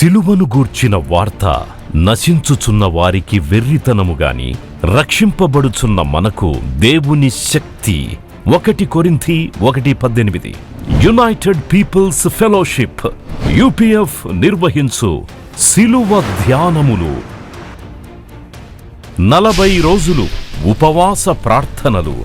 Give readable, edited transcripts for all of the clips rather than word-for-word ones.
సిలువను గూర్చిన వార్త నశించుచున్న వారికి వెర్రితనము గాని రక్షింపబడుచున్న మనకు దేవుని శక్తి. 1 కొరింథీ 1:18. యునైటెడ్ పీపుల్స్ ఫెలోషిప్ UPF నిర్వహించు సిలువ ధ్యానములు. 40 రోజులు ఉపవాస ప్రార్థనలు.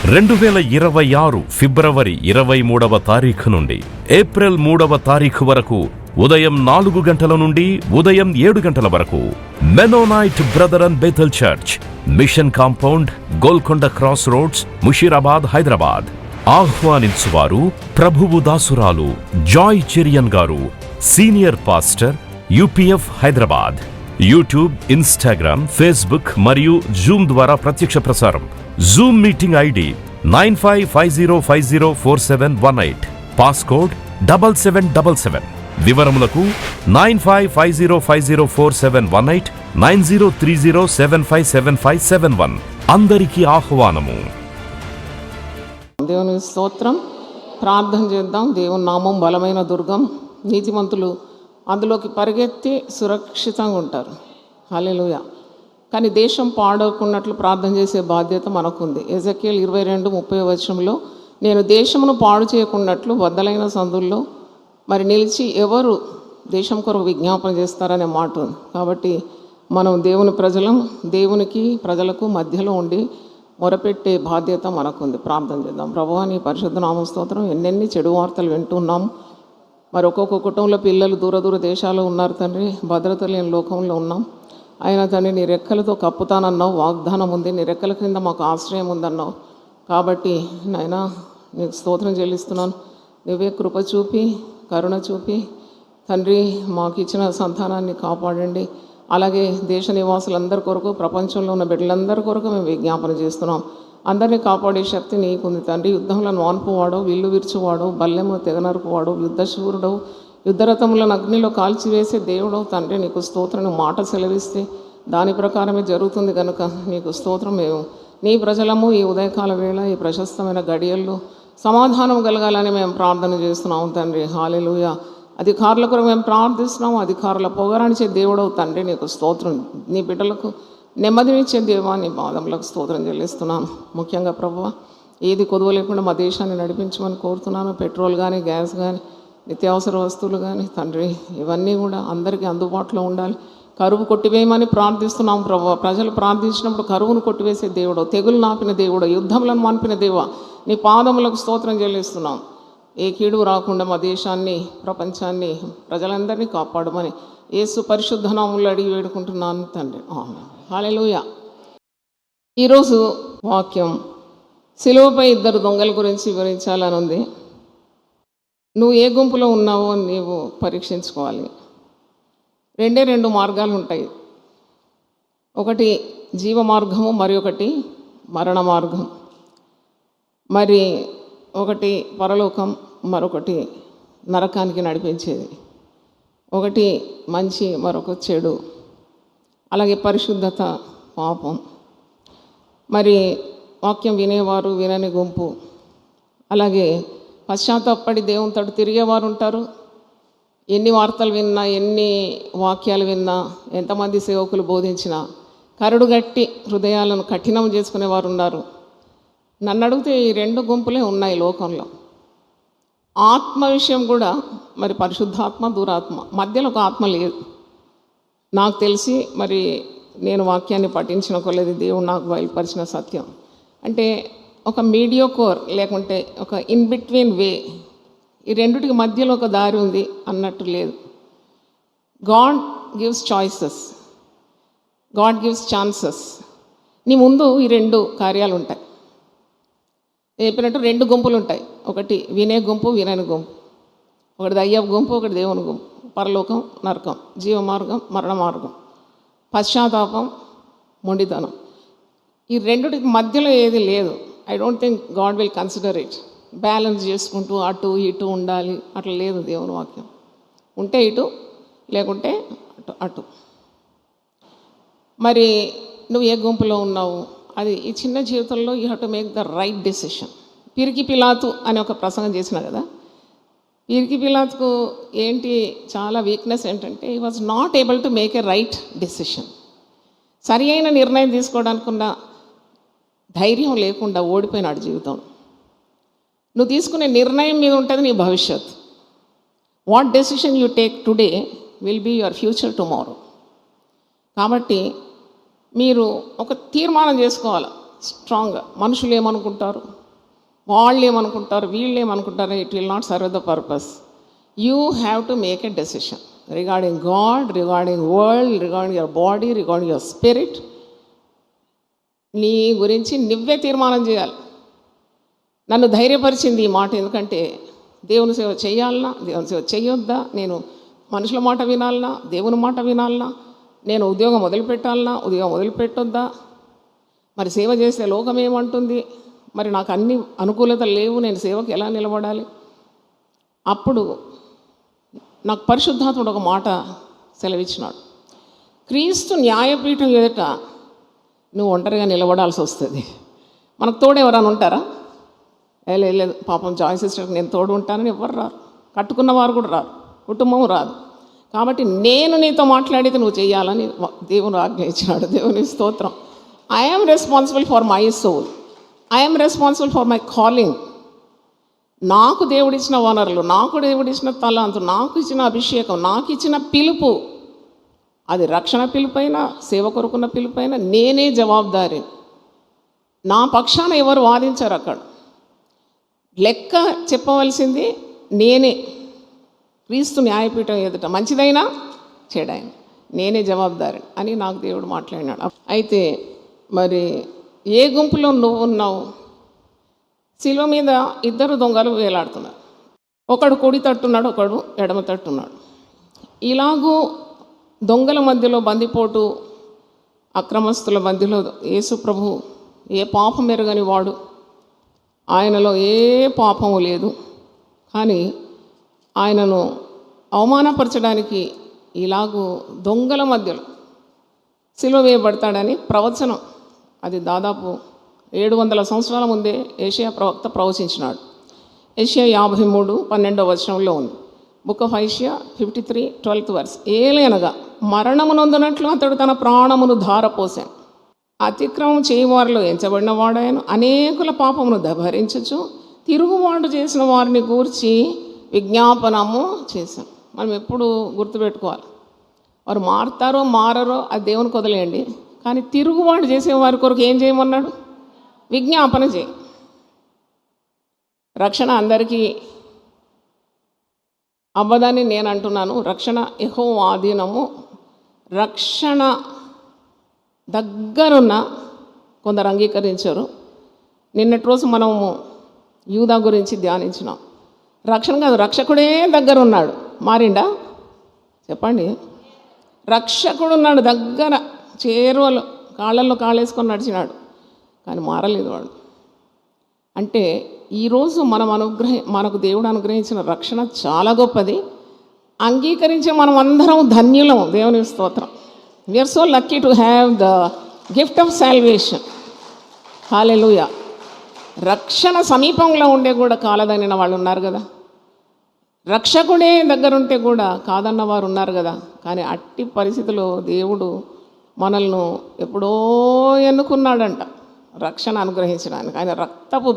2026 ఫిబ్రవరి 23వ తారీఖు నుండి ఏప్రిల్ 3వ తారీఖు వరకు ఉదయం 4 గంటల నుండి ఉదయం 7 గంటల వరకు Mennonite brother and Bethel church, mission compound, Golconda cross roads, Musheerabad, Hyderabad. ఆహ్వానించువారు ప్రభువు దాసురాలు జాయ్ చెరియన్ గారు, senior pastor, UPF Hyderabad. YouTube, Instagram, Facebook మరియు జూమ్ ద్వారా ప్రత్యక్ష ప్రసారం. Zoom meeting ID 9550504718, passcode 7777. వివరములకు 9550504718, 9030757571. అందరికీ ఆహ్వానము. దేవుని స్తోత్రం. ప్రార్థన చేద్దాం. దేవుని నామం బలమైన దుర్గం, నీతిమంతులు అందులోకి పరిగెత్తి సురక్షితంగా ఉంటారు. హల్లెలూయా. కానీ దేశం పాడకున్నట్లు ప్రార్థన చేసే బాధ్యత మనకుంది. ఎజెకియల్ 22:30 నేను దేశమును పాడు చేయకున్నట్లు బద్దలైన సందుల్లో మరి నిలిచి ఎవరు దేశం కొరకు విజ్ఞాపన చేస్తారనే మాట ఉంది. కాబట్టి మనం దేవుని దేవునికి ప్రజలకు మధ్యలో ఉండి మొరపెట్టే బాధ్యత మనకుంది. ప్రార్థన చేద్దాం. ప్రభువా, నీ పరిశుద్ధ నామ స్తోత్రం. ఎన్నెన్ని చెడు వార్తలు వింటున్నాం. మరి ఒక్కొక్క కుటుంబంలో పిల్లలు దూర దేశాల్లో ఉన్నారు తండ్రి. భద్రత లేని లోకంలో ఉన్నాం. అయినా తండ్రి, నీ రెక్కలతో కప్పుతానన్నావు, వాగ్దానం ఉంది. నీ రెక్కల క్రింద మాకు ఆశ్రయం ఉందన్నావు. కాబట్టి నాయనా, నీకు స్తోత్రం చెల్లిస్తున్నాను. నువ్వే కృప చూపి, కరుణ చూపి తండ్రి మాకు ఇచ్చిన సంతానాన్ని కాపాడండి. అలాగే దేశ నివాసులందరి కొరకు, ప్రపంచంలో ఉన్న బిడ్డలందరి కొరకు మేము విజ్ఞాపన చేస్తున్నాం. అందరినీ కాపాడే శక్తి నీకుంది తండ్రి. యుద్ధంలో వాడువు, విల్లు విరుచువాడు, బల్లెము తెగనరుకువాడు, యుద్ధశూరుడవు, యుద్ధరథములను అగ్నిలో కాల్చివేసే దేవుడవు తండ్రి. నీకు స్తోత్రం. మాట సెలవిస్తే దాని ప్రకారమే జరుగుతుంది కనుక నీకు స్తోత్రం. మేము నీ ప్రజలము ఈ ఉదయకాల వేళ, ఈ ప్రశస్తమైన గడియల్లో సమాధానం కలగాలని మేము ప్రార్థన చేస్తున్నాము తండ్రి. హల్లెలూయా. అధికారుల కొరకు మేము ప్రార్థిస్తున్నాము. అధికారుల పొగరానిచ్చే దేవుడవు తండ్రి. నీకు స్తోత్రం. నీ బిడ్డలకు నెమ్మదినిచ్చే దేవా, నీ పాదములకు స్తోత్రం చెల్లిస్తున్నాను. ముఖ్యంగా ప్రభువా, ఏది కొదువ లేకుండా మా దేశాన్ని నడిపించమని కోరుతున్నాను. పెట్రోల్ కానీ, గ్యాస్ కానీ, నిత్యావసర వస్తువులు కానీ తండ్రి, ఇవన్నీ కూడా అందరికీ అందుబాటులో ఉండాలి. కరువు కొట్టివేయమని ప్రార్థిస్తున్నాం ప్రభువా. ప్రజలు ప్రార్థించినప్పుడు కరువును కొట్టివేసే దేవుడు, తెగులు నాపిన దేవుడు, యుద్ధములను మాన్పిన దేవ, నీ పాదములకు స్తోత్రం చెల్లిస్తున్నాం. ఏ కీడు రాకుండా మా దేశాన్ని, ప్రపంచాన్ని, ప్రజలందరినీ కాపాడమని యేసు పరిశుద్ధ నామములో అడిగి వేడుకుంటున్నాను తండ్రి. ఆమేన్. హల్లెలూయా. ఈరోజు వాక్యం సిలువపై 2 దొంగల గురించి వివరించాలని ఉంది. నువ్వు ఏ గుంపులో ఉన్నావో నీవు పరీక్షించుకోవాలి. 2 మార్గాలు ఉంటాయి. ఒకటి జీవ మార్గము, మరి ఒకటి మరణ మార్గం. మరి ఒకటి పరలోకం, మరొకటి నరకానికి నడిపించేది. ఒకటి మంచి, మరొక చెడు. అలాగే పరిశుద్ధత, పాపం. మరి వాక్యం వినేవారు, వినని గుంపు. అలాగే పశ్చాత్తాపడి దేవుని తోటి తిరిగేవారు ఉంటారు. ఎన్ని వార్తలు విన్నా, ఎన్ని వాక్యాలు విన్నా, ఎంతమంది సేవకులు బోధించినా కరడుగట్టి హృదయాలను కఠినం చేసుకునేవారు ఉన్నారు. నన్ను అడిగితే ఈ 2 గుంపులే ఉన్నాయి లోకంలో. ఆత్మ విషయం కూడా మరి పరిశుద్ధాత్మ, దురాత్మ, మధ్యలో ఒక ఆత్మ లేదు. నాకు తెలిసి మరి నేను వాక్యాన్ని పఠించిన కొలది దేవుడు నాకు బయలుపరిచిన సత్యం అంటే ఒక మీడియోకోర్, లేకుంటే ఒక ఇన్ బిట్వీన్ వే. ఈ రెండిటికి మధ్యలో ఒక దారి ఉంది అన్నట్టు లేదు. God gives choices, God gives chances. నీ ముందు ఈ 2 కార్యాలు ఉంటాయి. చెప్పినట్టు 2 గుంపులు ఉంటాయి. ఒకటి వినే గుంపు, వినని గుంపు. ఒకటి దయ్యపు గుంపు, ఒకటి దేవుని గుంపు. పరలోకం, నరకం, జీవ మార్గం, మరణ మార్గం, పశ్చాత్తాపం, మొండితనం. ఈ రెండిటికి మధ్యలో ఏది లేదు. I don't think God will consider it. Balance చేసుకుంటూ అటు ఇటు ఉండాలి అట్లా లేదు దేవుని వాక్యం. ఉంటే ఇటు, లేకుంటే అటు. మరి నువ్వు ఏ గుంపులో ఉన్నావు? అది ఈ చిన్న జీవితంలో you have to make the right decision. పిరికి పిలాతు అనే ఒక ప్రసంగం చేసిన కదా. వీరికి పిలాతుకు ఏంటి చాలా వీక్నెస్ ఏంటంటే he was not able to make a right decision. సరి అయిన నిర్ణయం తీసుకోవడానికున్న ధైర్యం లేకుండా ఓడిపోయినాడు జీవితం. నువ్వు తీసుకునే నిర్ణయం మీద ఉంటుంది నీ భవిష్యత్. What decision you take today will be your future tomorrow. కాబట్టి మీరు ఒక తీర్మానం చేసుకోవాలి స్ట్రాంగ్గా. మనుషులు ఏమనుకుంటారు, వాళ్ళు ఏమనుకుంటారు, వీళ్ళు ఏమనుకుంటారు, it will not serve the purpose. You have to make a decision regarding God, regarding world, regarding your body, regarding your spirit. నీ గురించి నువ్వే తీర్మానం చేయాలి. నన్ను ధైర్యపరిచింది ఈ మాట. ఎందుకంటే దేవుని సేవ చేయాలన్నా, దేవుని సేవ చేయొద్దా, నేను మనుషుల మాట వినాలన్నా, దేవుని మాట వినాలన్నా, నేను ఉద్యోగం వదిలిపెట్టాలన్నా, ఉద్యోగం వదిలిపెట్టొద్దా, మరి సేవ చేస్తే లోకం ఏమంటుంది, మరి నాకు అన్ని అనుకూలతలు లేవు, నేను సేవకు ఎలా నిలబడాలి. అప్పుడు నాకు పరిశుద్ధాత్ముడు ఒక మాట సెలవిచ్చినాడు. క్రీస్తు న్యాయపీఠం ఎదుట నువ్వు ఒంటరిగా నిలబడాల్సి వస్తుంది. మనకు తోడు ఎవరైనా ఉంటారా? లేదు, పాపం జాయ్ సిస్టర్కి నేను తోడు ఉంటానని ఎవరు రారు, కట్టుకున్న వారు కూడా రారు, కుటుంబం రాదు. కాబట్టి నేను నీతో మాట్లాడితే నువ్వు చేయాలని దేవుని ఆజ్ఞ ఇచ్చినాడు. దేవుని స్తోత్రం. I am responsible for my soul, I am responsible for my calling. నాకు దేవుడిచ్చిన వనరులు, నాకు దేవుడిచ్చిన తలాంతు, నాకు ఇచ్చిన అభిషేకం, నాకు ఇచ్చిన పిలుపు, అది రక్షణ పిలుపైనా సేవ కొరకున్న పిలుపైనా నేనే జవాబుదారి. నా పక్షాన ఎవరు వాదించారు? అక్కడ లెక్క చెప్పవలసింది నేనే. క్రీస్తు న్యాయపీఠం ఎదుట మంచిదైనా చెడైనా నేనే జవాబుదారి అని నాకు దేవుడు మాట్లాడినాడు. అయితే మరి ఏ గుంపులో నువ్వు ఉన్నావు? శిలువ మీద ఇద్దరు దొంగలు వేలాడుతున్నారు. ఒకడు కుడి తట్టున్నాడు, ఒకడు ఎడమ తట్టున్నాడు. ఇలాగూ దొంగల మధ్యలో బందిపోటు, అక్రమస్తుల మధ్యలో యేసు ప్రభు ఏ పాపం ఎరగని వాడు, ఆయనలో ఏ పాపము లేదు. కానీ ఆయనను అవమానపరచడానికి ఇలాగూ దొంగల మధ్యలో సిలువ వేయబడతాడని ప్రవచనం, అది దాదాపు 700 సంవత్సరాల ముందే ఏషియా ప్రవక్త ప్రవచించినాడు. ఏషియా 53:12 ఉంది. Book of Isaiah 53:12 verse. ఏలైనగా మరణము నొందినట్లు అతడు తన ప్రాణమును ధారపోసాను, అతిక్రమం చేయవారిలో ఎంచబడిన వాడాయను, అనేకుల పాపమును భరించచ్చు, తిరుగుబాటు చేసిన వారిని గూర్చి విజ్ఞాపనము చేశాను. మనం ఎప్పుడు గుర్తుపెట్టుకోవాలి, వారు మారుతారో మారరో అది దేవునికి వదిలేయండి, కానీ తిరుగుబాటు చేసే వారి కొరకు ఏం చేయమన్నాడు? విజ్ఞాపన చేయి. రక్షణ అందరికీ అవ్వదని నేను అంటున్నాను. రక్షణ యెహోవా ఆధీనము. రక్షణ దగ్గరున్న కొందరు అంగీకరించారు. నిన్నటి రోజు మనము యూదా గురించి ధ్యానించినాం. రక్షణ కాదు, రక్షకుడే దగ్గరున్నాడు. మారిండా? చెప్పండి. రక్షకుడు ఉన్నాడు దగ్గర, చేరువలో, కాళ్ళల్లో కాళ్ళేసుకొని నడిచినాడు, కానీ మారలేదు వాడు. అంటే ఈరోజు మనకు దేవుడు అనుగ్రహించిన రక్షణ చాలా గొప్పది. అంగీకరించే మనం అందరం ధన్యులం. దేవుని స్తోత్రం. We are so lucky to have the gift of salvation. Hallelujah. రక్షణ సమీపంలో ఉండే కూడా కాలదనిన వాళ్ళు ఉన్నారు కదా, రక్షకుడే దగ్గరుంటే కూడా కాదన్న వారు ఉన్నారు కదా. కానీ అట్టి పరిస్థితిలో దేవుడు మనల్ని ఎప్పుడో ఎన్నుకున్నాడంట రక్షణ అనుగ్రహించడానికి. ఆయన రక్తపు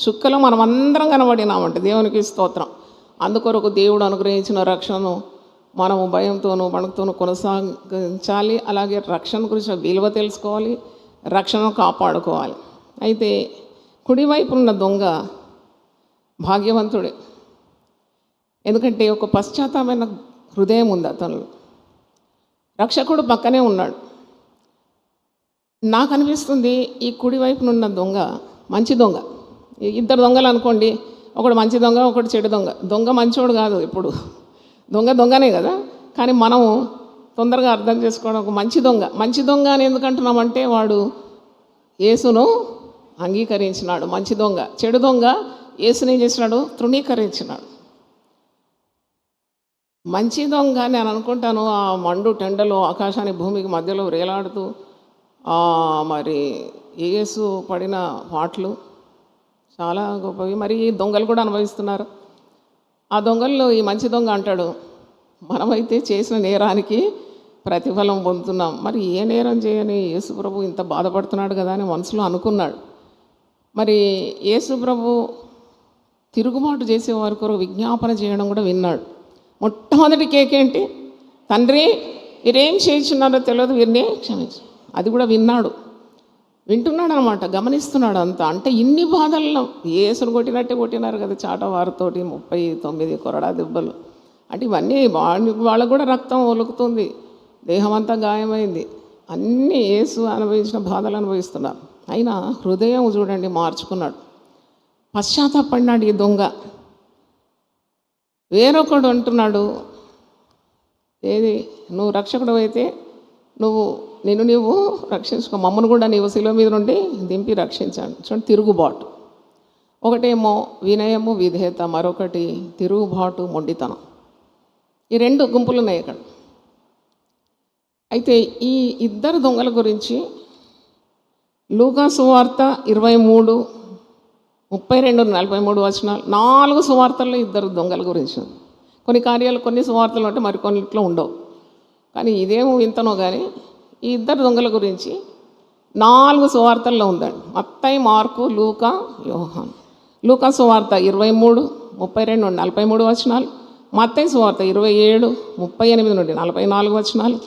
చుక్కలో మనం అందరం కనబడినామంటే దేవునికి స్తోత్రం. అందుకొరకు దేవుడు అనుగ్రహించిన రక్షణను మనము భయంతోనూ వణుకుతోనూ కొనసాగించాలి. అలాగే రక్షణ గురించి విలువ తెలుసుకోవాలి, రక్షణను కాపాడుకోవాలి. అయితే కుడివైపు ఉన్న దొంగ భాగ్యవంతుడే, ఎందుకంటే ఒక పశ్చాత్తాపమైన హృదయం ఉంది అతను. రక్షకుడు పక్కనే ఉన్నాడు. నాకు అనిపిస్తుంది ఈ కుడివైపునున్న దొంగ మంచి దొంగ. ఇద్దరు దొంగలు అనుకోండి, ఒకడు మంచి దొంగ, ఒకడు చెడు దొంగ. దొంగ మంచోడు కాదు, ఇప్పుడు దొంగనే కదా. కానీ మనము తొందరగా అర్థం చేసుకోవడం, ఒక మంచి దొంగ అని ఎందుకంటున్నామంటే వాడు యేసును అంగీకరించినాడు. మంచి దొంగ. చెడు దొంగ యేసుని ఏం చేసినాడు? తృణీకరించినాడు. మంచి దొంగ నేను అనుకుంటాను ఆ మండు టెండలో ఆకాశానికి భూమికి మధ్యలో వేలాడుతూ మరి యేసు పడిన పాటలు చాలా గొప్పవి. మరి దొంగలు కూడా అనుభవిస్తున్నారు. ఆ దొంగల్లో ఈ మంచి దొంగ అంటాడు, మనమైతే చేసిన నేరానికి ప్రతిఫలం పొందుతున్నాం, మరి ఏ నేరం చేయని యేసుప్రభు ఇంత బాధపడుతున్నాడు కదా అని మనసులో అనుకున్నాడు. మరి యేసుప్రభు తిరుగుబాటు చేసేవారి కొరకు విజ్ఞాపన చేయడం కూడా విన్నాడు. మొట్టమొదటి కేక్ ఏంటి? తండ్రి మీరేం చేయించున్నారో తెలియదు, వీరిని క్షమించు. అది కూడా వింటున్నాడు అనమాట, గమనిస్తున్నాడు అంతా. అంటే ఇన్ని బాధల్లో యేసును కొట్టినట్టే కొట్టినారు కదా చాటవారితోటి, 39 కొరడా దెబ్బలు. అంటే ఇవన్నీ వాళ్ళకు కూడా రక్తం ఒలుకుతుంది, దేహం అంతా గాయమైంది, అన్నీ యేసు అనుభవించిన బాధలు అనుభవిస్తున్నారు. అయినా హృదయం చూడండి మార్చుకున్నాడు, పశ్చాత్తాపడినాడు ఈ దొంగ. వేరొకడు అంటున్నాడు, ఏది నువ్వు రక్షకుడు అయితే నీవు రక్షించుకో, మమ్మను కూడా నీవు శిలువ మీద నుండి దింపి రక్షించాడు. చూడండి, తిరుగుబాటు. ఒకటేమో వినయము విధేయత, మరొకటి తిరుగుబాటు మొండితనం. ఈ రెండు గుంపులు ఉన్నాయి ఇక్కడ. అయితే ఈ ఇద్దరు దొంగల గురించి లూకా సువార్త 23:32-43 వచనాలు, 4 సువార్తల్లో ఇద్దరు దొంగల గురించి ఉంది. కొన్ని కార్యాలు కొన్ని సువార్తలు ఉంటే మరికొన్నిట్లో ఉండవు, కానీ ఇదేమో వింతనో కానీ ఈ ఇద్దరు దొంగల గురించి 4 సువార్తల్లో ఉందండి. మత్తయి, మార్కు, లూకా, యోహాను. లూకా సువార్త 23:32-43 వచనాలు, మత్తయి సువార్త 27:38-44 వచనాలు,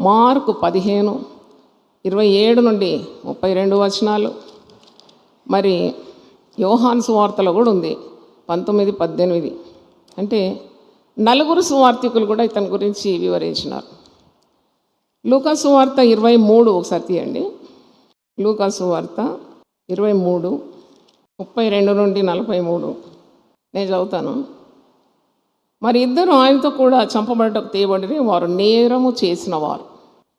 మార్కు 15:27-32 వచనాలు, మరి యోహాను సువార్తలో కూడా ఉంది 19-18. అంటే 4 సువార్తికులు కూడా ఇతని గురించి వివరించినారు. లూకా సువార్త 23 ఒకసారి తీయండి. లూకా సువార్త 23:32-43 నేను చదువుతాను. మరి ఇద్దరు ఆయనతో కూడా చంపబడటకు తీయబడి వారు నేరము చేసిన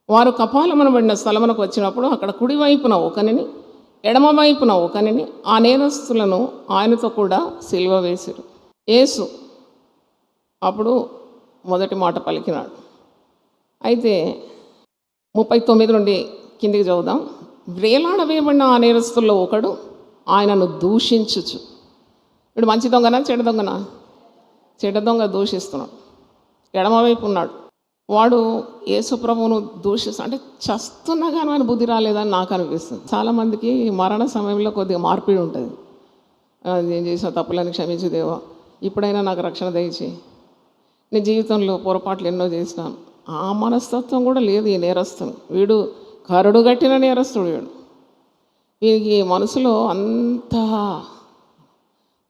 వారు కపాలమనబడిన స్థలమునకు వచ్చినప్పుడు అక్కడ కుడివైపున ఒకనిని ఎడమవైపున ఒకనిని ఆ నేరస్తులను ఆయనతో కూడా సిలువ వేసిరు. యేసు అప్పుడు మొదటి మాట పలికినాడు. అయితే 39 నుండి కిందికి చదువుదాం. వేలాడవేయబడిన ఆ నేరస్తుల్లో ఒకడు ఆయనను దూషించుచు. ఇప్పుడు మంచి దొంగనా చెడ్డ దొంగనా? చెడ్డ దొంగ దూషిస్తున్నాడు. ఎడమవైపు ఉన్నాడు వాడు యేసుప్రభువును దూషిస్తాడు. అంటే చస్తున్నా కానీ ఆయన బుద్ధి రాలేదని నాకు అనిపిస్తుంది. చాలామందికి మరణ సమయంలో కొద్దిగా మార్పిడి ఉంటుంది. నేను చేసిన తప్పులని క్షమించు దేవా, ఇప్పుడైనా నాకు రక్షణ దయచేయి, నేను జీవితంలో పొరపాట్లు ఎన్నో చేసినాను. ఆ మనస్తత్వం కూడా లేదు ఈ నేరస్తుడు. వీడు కరడు కట్టిన నేరస్తుడు. వీడికి మనసులో అంత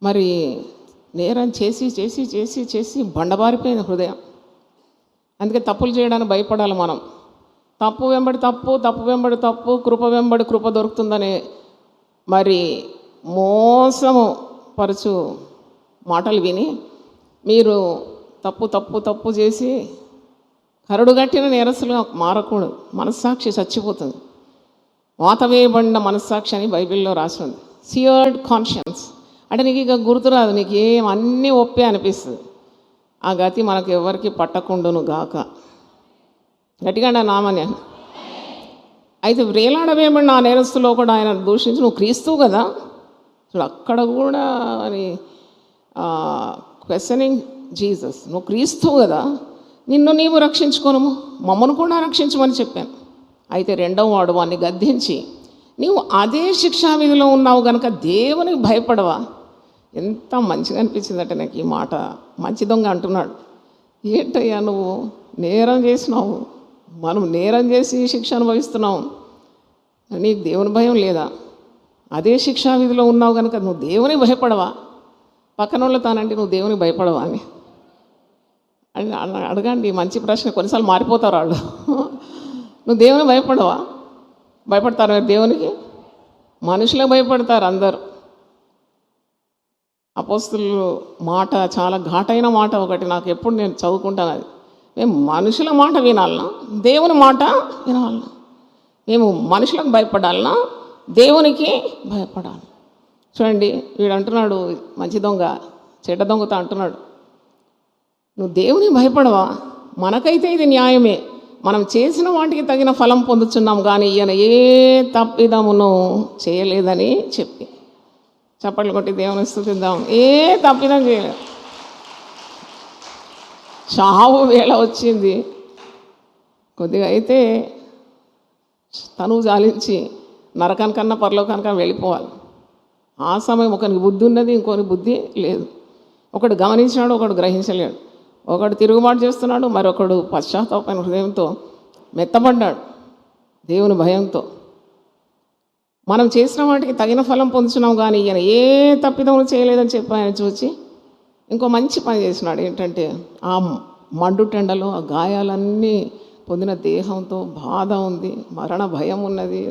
మరి నేరం చేసి చేసి చేసి చేసి బండబారిపోయిన హృదయం. అందుకే తప్పులు చేయడానికి భయపడాలి మనం. తప్పు వెంబడి తప్పు, తప్పు వెంబడి తప్పు, కృప వెంబడి కృప దొరుకుతుందనే మరి మోసము పరచు మాటలు విని మీరు తప్పు తప్పు తప్పు చేసి కరడుగట్టిన నేరస్తులుగా మారకూడదు. మనస్సాక్షి చచ్చిపోతుంది. వాత వేయబడిన మనస్సాక్షి అని బైబిల్లో రాసి ఉంది. సియర్డ్ కాన్షియన్స్ అంటే నీకు ఇక గుర్తురాదు, నీకు ఏం అన్నీ ఒప్పే అనిపిస్తుంది. ఆ గతి మనకు ఎవరికి పట్టకుండును గాక. గట్టిగా నామని. అయితే వేలాడవేయబడిన ఆ నేరస్తులో కూడా ఆయన దూషించి నువ్వు క్రీస్తువు కదా. చూడు అక్కడ కూడా అని క్వశ్చనింగ్ జీసస్, నువ్వు క్రీస్తువు కదా, నిన్ను నీవు రక్షించుకోను, మమ్మను కూడా రక్షించమని చెప్పాను. అయితే రెండవ వాడు వాడిని గద్దించి నీవు అదే శిక్షా విధిలో ఉన్నావు కనుక దేవునికి భయపడవా. ఎంత మంచిగా అనిపించిందంటే నాకు ఈ మాట. మంచి దొంగ అంటున్నాడు, ఏంటయ్యా నువ్వు నేరం చేసినావు, మనం నేరం చేసి శిక్ష అనుభవిస్తున్నావు, నీకు దేవుని భయం లేదా? అదే శిక్షా విధిలో ఉన్నావు కనుక నువ్వు దేవునికి భయపడవా? పక్కన వాళ్ళు తానండి నువ్వు దేవునికి భయపడవా అని అడగండి. మంచి ప్రశ్న. కొన్నిసార్లు మారిపోతారు వాళ్ళు. నువ్వు దేవునికి భయపడవా? భయపడతారు దేవునికి? మనుషులకు భయపడతారు అందరూ. అపోస్తులు మాట చాలా ఘాటైన మాట ఒకటి నాకు ఎప్పుడు నేను చదువుకుంటాను. అది మేము మనుషుల మాట వినాలనా, దేవుని మాట వినాలనా? మేము మనుషులకు భయపడాలనా, దేవునికి భయపడాలి? చూడండి, వీడు అంటున్నాడు, మంచి దొంగ చెడ్డ దొంగతో అంటున్నాడు, నువ్వు దేవునికి భయపడవా? మనకైతే ఇది న్యాయమే, మనం చేసిన వాటికి తగిన ఫలం పొందుతున్నాం, కానీ ఈయన ఏ తప్పిదమును చేయలేదని చెప్పి చప్పట్లు కొట్టి దేవుని స్తుతిద్దాం. ఏ తప్పిదం చేయలేదు. చావు వేళ వచ్చింది. కొద్దిగా అయితే తనువు జాలించి నరకానికన్నా పరలోకానికన్నా వెళ్ళిపోవాలి. ఆ సమయం ఒకరికి బుద్ధి ఉన్నది, ఇంకోని బుద్ధి లేదు. ఒకడు గమనించినాడు, ఒకడు గ్రహించలేడు. ఒకడు తిరుగుబాటు చేస్తున్నాడు, మరొకడు పశ్చాత్తాపమైన హృదయంతో మెత్తబడ్డాడు దేవుని భయంతో. మనం చేసిన వాటికి తగిన ఫలం పొందుతున్నాం, కానీ ఈయన ఏ తప్పిదములు చేయలేదని చెప్పి ఆయన చూచి ఇంకో మంచి పని చేసినాడు. ఏంటంటే ఆ మండుటెండలో ఆ గాయాలన్నీ పొందిన దేహంతో బాధ ఉంది, మరణ భయం ఉన్నది,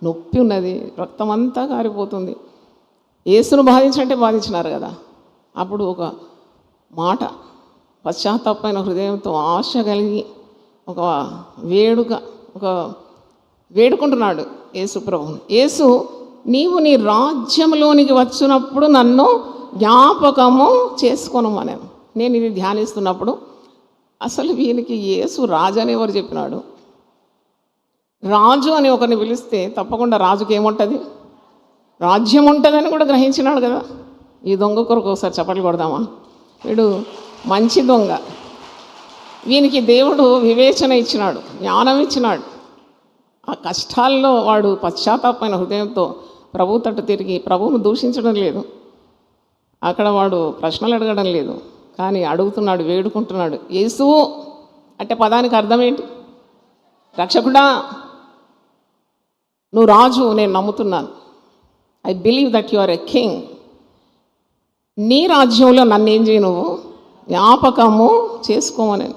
నొప్పి ఉన్నది, రక్తం అంతా కారిపోతుంది. యేసును బాధించినట్టే బాధించినారు కదా. అప్పుడు ఒక మాట పశ్చాత్తాపమైన హృదయంతో ఆశ కలిగి ఒక వేడుకుంటున్నాడు యేసు ప్రభువుని. యేసు, నీవు నీ రాజ్యంలోనికి వచ్చినప్పుడు నన్ను జ్ఞాపకము చేసుకోనమన్నాను. నేను ఇది ధ్యానిస్తున్నప్పుడు అసలు వీనికి యేసు రాజు అని ఎవరు చెప్పినాడు? రాజు అని ఒకరిని పిలిస్తే తప్పకుండా రాజుకి ఏముంటుంది? రాజ్యం ఉంటుందని కూడా గ్రహించినాడు కదా. ఈ దొంగ కొరకు ఒకసారి చప్పట్లు కొడదామా? వీడు మంచి దొంగ. వీనికి దేవుడు వివేచన ఇచ్చినాడు, జ్ఞానం ఇచ్చినాడు. ఆ కష్టాల్లో వాడు పశ్చాత్తాపమైన హృదయంతో ప్రభు తట్టు తిరిగి ప్రభువును దూషించడం లేదు, అక్కడ వాడు ప్రశ్నలు అడగడం లేదు, కానీ అడుగుతున్నాడు, వేడుకుంటున్నాడు. యేసు అంటే పదానికి అర్థం ఏంటి? రక్షకుడా, నువ్వు రాజు, నేను నమ్ముతున్నాను. I believe that you are a king. నీ రాజ్యంలో నన్ను ఏం చేయి, నువ్వు జ్ఞాపకము చేసుకోమని.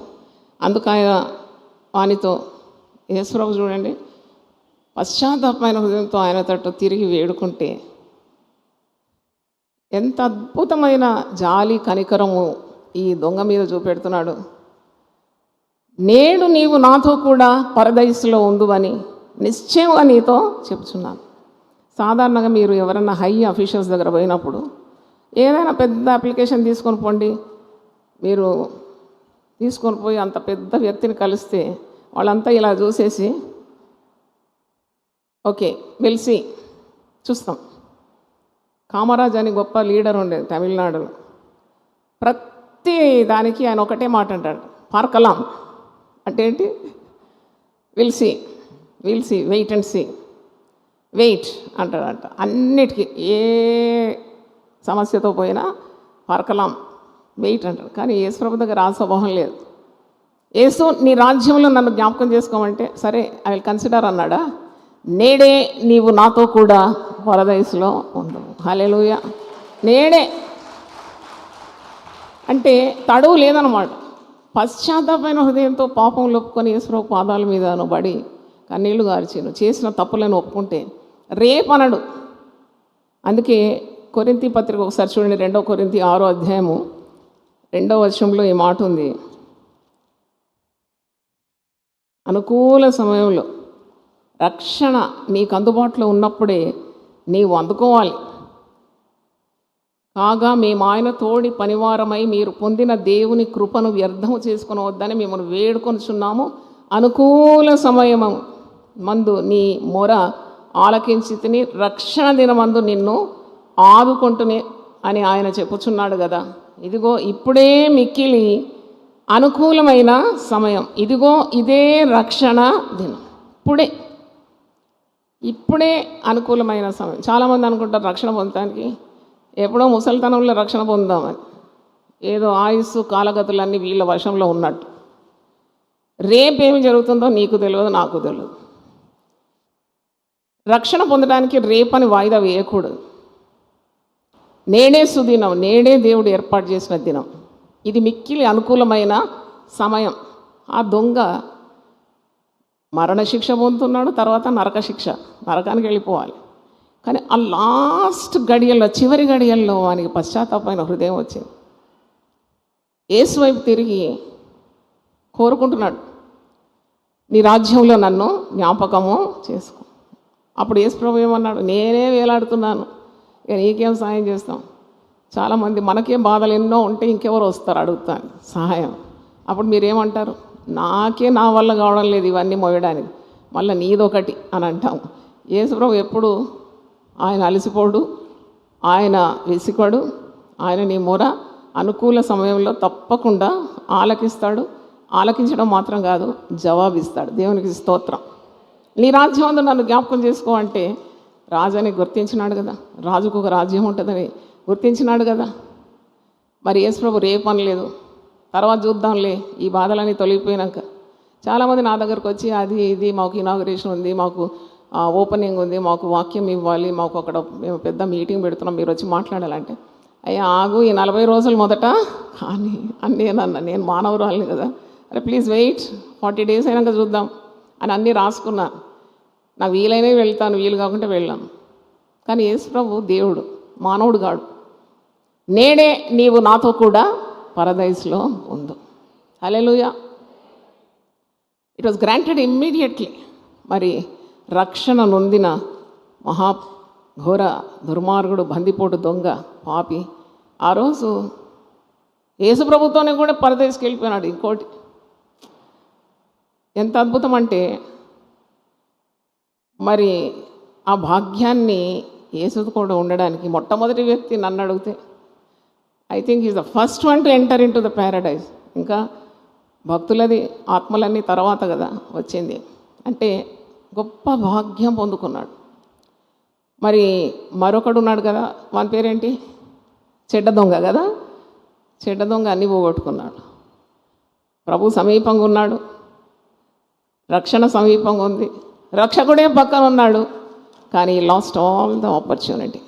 అందుకు ఆయన వానితో యేసుప్రభు చూడండి, పశ్చాత్తాపమైన హృదయంతో ఆయన తట్టు తిరిగి వేడుకుంటే ఎంత అద్భుతమైన జాలి కనికరము ఈ దొంగ మీద చూపెడుతున్నాడు. నేడు నీవు నాతో కూడా పరదైసులో ఉందువని నిశ్చయంగా నీతో చెప్తున్నాను. సాధారణంగా మీరు ఎవరైనా హై అఫీషియల్స్ దగ్గర పోయినప్పుడు ఏదైనా పెద్ద అప్లికేషన్ తీసుకొని పోండి, మీరు తీసుకొని పోయి అంత పెద్ద వ్యక్తిని కలిస్తే వాళ్ళంతా ఇలా చూసేసి ఓకే వెలిసి చూస్తాం. కామరాజ్ అని గొప్ప లీడర్ ఉండేది తమిళనాడులో. ప్రతి దానికి ఆయన ఒకటే మాట అంటాడు, పార్కలాం అంటే ఏంటి? విల్సి వెయిట్ అండ్ సీ, వెయిట్ అంటాడంట. అన్నిటికీ ఏ సమస్యతో పోయినా పార్కలాం, వెయిట్ అంటాడు. కానీ యేసుప్రభు దగ్గర ఆ స్వభావం లేదు. యేసు నీ రాజ్యంలో నన్ను జ్ఞాపకం చేసుకోమంటే సరే ఐ విల్ కన్సిడర్ అన్నాడా? నేడే నీవు నాతో కూడా పరదైసులో ఉండు. హల్లెలూయా. నేడే అంటే తడువు లేదనమాట. పశ్చాత్తాపమైన హృదయంతో పాపం ఒప్పుకొని యేసుప్రభు పాదాల మీద నువ్వు పడి కన్నీళ్లు గార్చి నువ్వు చేసిన తప్పులను ఒప్పుకుంటే రేపనడు. అందుకే కొరింథీ పత్రిక ఒకసారి చూడండి, 2 కొరింథీ 6వ అధ్యాయము 2వ వచనంలో ఈ మాట ఉంది. అనుకూల సమయంలో రక్షణ నీకు అందుబాటులో ఉన్నప్పుడే నీవు అందుకోవాలి. కాగా మేము ఆయన తోడి పనివారమై మీరు పొందిన దేవుని కృపను వ్యర్థము చేసుకుని వద్దని మిమ్మల్ని వేడుకొనిచున్నాము. అనుకూల సమయము మందు నీ మొర ఆలకించి తిని రక్షణ దినమందు నిన్ను ఆదుకుంటుని అని ఆయన చెప్పుచున్నాడు కదా. ఇదిగో ఇప్పుడే మిక్కిలి అనుకూలమైన సమయం, ఇదిగో ఇదే రక్షణ దినం. ఇప్పుడే అనుకూలమైన సమయం. చాలామంది అనుకుంటారు రక్షణ పొందడానికి ఎప్పుడో ముసలితనంలో రక్షణ పొందామని. ఏదో ఆయుస్సు కాలగతులన్నీ వీళ్ళ వశంలో ఉన్నట్టు. రేపేమి జరుగుతుందో నీకు తెలియదు, నాకు తెలియదు. రక్షణ పొందడానికి రేపని వాయిదా వేయకూడదు. నేడే సుదినం, నేడే దేవుడు ఏర్పాటు చేసిన దినం. ఇది మిక్కిలి అనుకూలమైన సమయం. ఆ దొంగ మరణశిక్ష పొందుతున్నాడు, తర్వాత నరక శిక్ష, నరకానికి వెళ్ళిపోవాలి. కానీ ఆ లాస్ట్ గడియల్లో, చివరి గడియల్లో వానికి పశ్చాత్తాపమైన హృదయం వచ్చింది. యేసు వైపు తిరిగి కోరుకుంటున్నాడు, నీ రాజ్యంలో నన్ను జ్ఞాపకము చేసుకో. అప్పుడు యేసు ప్రభు ఏమన్నాడు? నేనే వేలాడుతున్నాను, ఇక నీకేం సహాయం చేస్తాం? చాలామంది మనకేం బాధలు ఎన్నో ఉంటే ఇంకెవరు వస్తారు అడుగుతాను సహాయం. అప్పుడు మీరేమంటారు? నాకే నా వల్ల కావడం లేదు ఇవన్నీ మోయడానికి, మళ్ళీ నీదొకటి అని అంటాం. యేసు ప్రభు ఎప్పుడు ఆయన అలసిపోడు, ఆయన విసికోడు, ఆయన నీ మొర అనుకూల సమయంలో తప్పకుండా ఆలకిస్తాడు. ఆలకించడం మాత్రం కాదు, జవాబిస్తాడు. దేవునికి స్తోత్రం. నీ రాజ్యం అందు నన్ను జ్ఞాపకం చేసుకో అంటే రాజుని గుర్తించినాడు కదా, రాజుకు ఒక రాజ్యం ఉంటుందని గుర్తించినాడు కదా. మరి యేసు ప్రభు రేపు అనలేదు, తర్వాత చూద్దాంలే ఈ బాధలన్నీ తొలగిపోయినాక. చాలామంది నా దగ్గరకు వచ్చి అది ఇది మాకు ఇనాగరేషన్ ఉంది, మాకు ఓపెనింగ్ ఉంది, మాకు వాక్యం ఇవ్వాలి, మాకు అక్కడ మేము పెద్ద మీటింగ్ పెడుతున్నాం, మీరు వచ్చి మాట్లాడాలంటే అయ్యా ఆగు, ఈ 40 రోజులు మొదట కానీ అన్నේనన్న నేను మానవురాలిని కదా, అరే ప్లీజ్ వెయిట్ 40 days అయినాక చూద్దాం అని అన్నీ రాసుకున్నాను. నాకు వీలైనవి వెళ్తాను, వీలు కాకుంటే వెళ్ళాను. కానీ యేసు ప్రభు దేవుడు, మానవుడు కాడు. నేడే నీవు నాతో కూడా పరదైస్లో ఉండు. Hallelujah. It was granted immediately. మరి రక్షణ నొందిన ఘోర దుర్మార్గుడు, బందిపోటు, దొంగ, పాపి ఆ రోజు యేసు ప్రభుతోనే కూడా పరదేశకి వెళ్ళిపోయినాడు. ఇంకోటి ఎంత అద్భుతం అంటే, మరి ఆ భాగ్యాన్ని యేసుతో కూడా ఉండడానికి మొట్టమొదటి వ్యక్తి నన్ను అడిగితే I think is the first one to enter in to the Paradise. ఇంకా భక్తులది ఆత్మలన్నీ తర్వాత కదా వచ్చింది. అంటే గొప్ప భాగ్యం పొందుకున్నాడు. మరి మరొకడు ఉన్నాడు కదా, వాని పేరేంటి, చెడ్డ దొంగ కదా. చెడ్డ దొంగ అన్నీ పోగొట్టుకున్నాడు. ప్రభు సమీపంగా ఉన్నాడు, రక్షణ సమీపంగా ఉంది, రక్షకుడే పక్కన ఉన్నాడు. కానీ లాస్ట్ ఆల్ ద ఆపర్చునిటీ.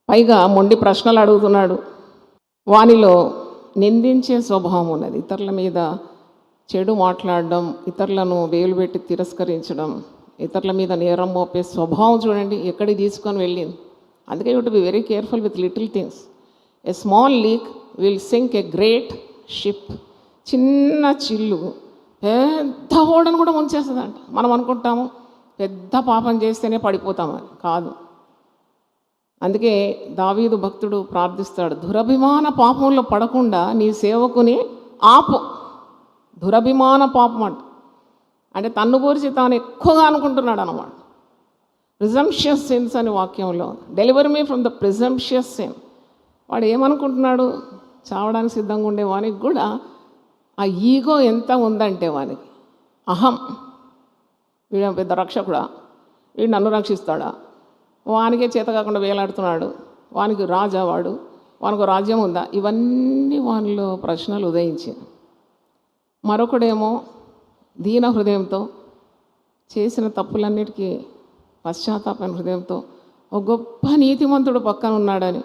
పైగా మొండి ప్రశ్నలు అడుగుతున్నాడు. వానిలో నిందించే స్వభావం ఉన్నది. ఇతరుల మీద చెడు మాట్లాడడం, ఇతరులను వేలు పెట్టి తిరస్కరించడం, ఇతరుల మీద నేరం మోపే స్వభావం చూడండి ఎక్కడికి తీసుకొని వెళ్ళింది. అందుకే you to be very careful with little things. A small leak will sink a great ship. చిన్న చిల్లు పెద్ద ఓడను కూడా ముంచేస్తుందంట. మనం అనుకుంటాము పెద్ద పాపం చేస్తేనే పడిపోతామని, కాదు. అందుకే దావీదు భక్తుడు ప్రార్థిస్తాడు, దురభిమాన పాపంలో పడకుండా నీ సేవకుని ఆపు. దురభిమాన పాపం అంటే తన్ను గురించి తాను ఎక్కువగా అనుకుంటున్నాడు అన్నమాట. ప్రిజంప్షియస్ సిన్స్ అని వాక్యంలో, deliver me from the presumptuous sin. వాడు ఏమనుకుంటున్నాడు, చావడానికి సిద్ధంగా ఉండే వానికి కూడా ఆ ఈగో ఎంత ఉందంటే వానికి అహం. వీడు పెద్ద రక్షకుడా, వీడు నన్ను రక్షిస్తాడా, వానికే చేత కాకుండా వేలాడుతున్నాడు, వానికి రాజా వాడు, వానికి రాజ్యం ఉందా, ఇవన్నీ వానిలో ప్రశ్నలు ఉదయించి. మరొకడేమో దీన హృదయంతో చేసిన తప్పులన్నిటికీ పశ్చాత్తాపన హృదయంతో ఒక గొప్ప నీతిమంతుడు పక్కన ఉన్నాడని,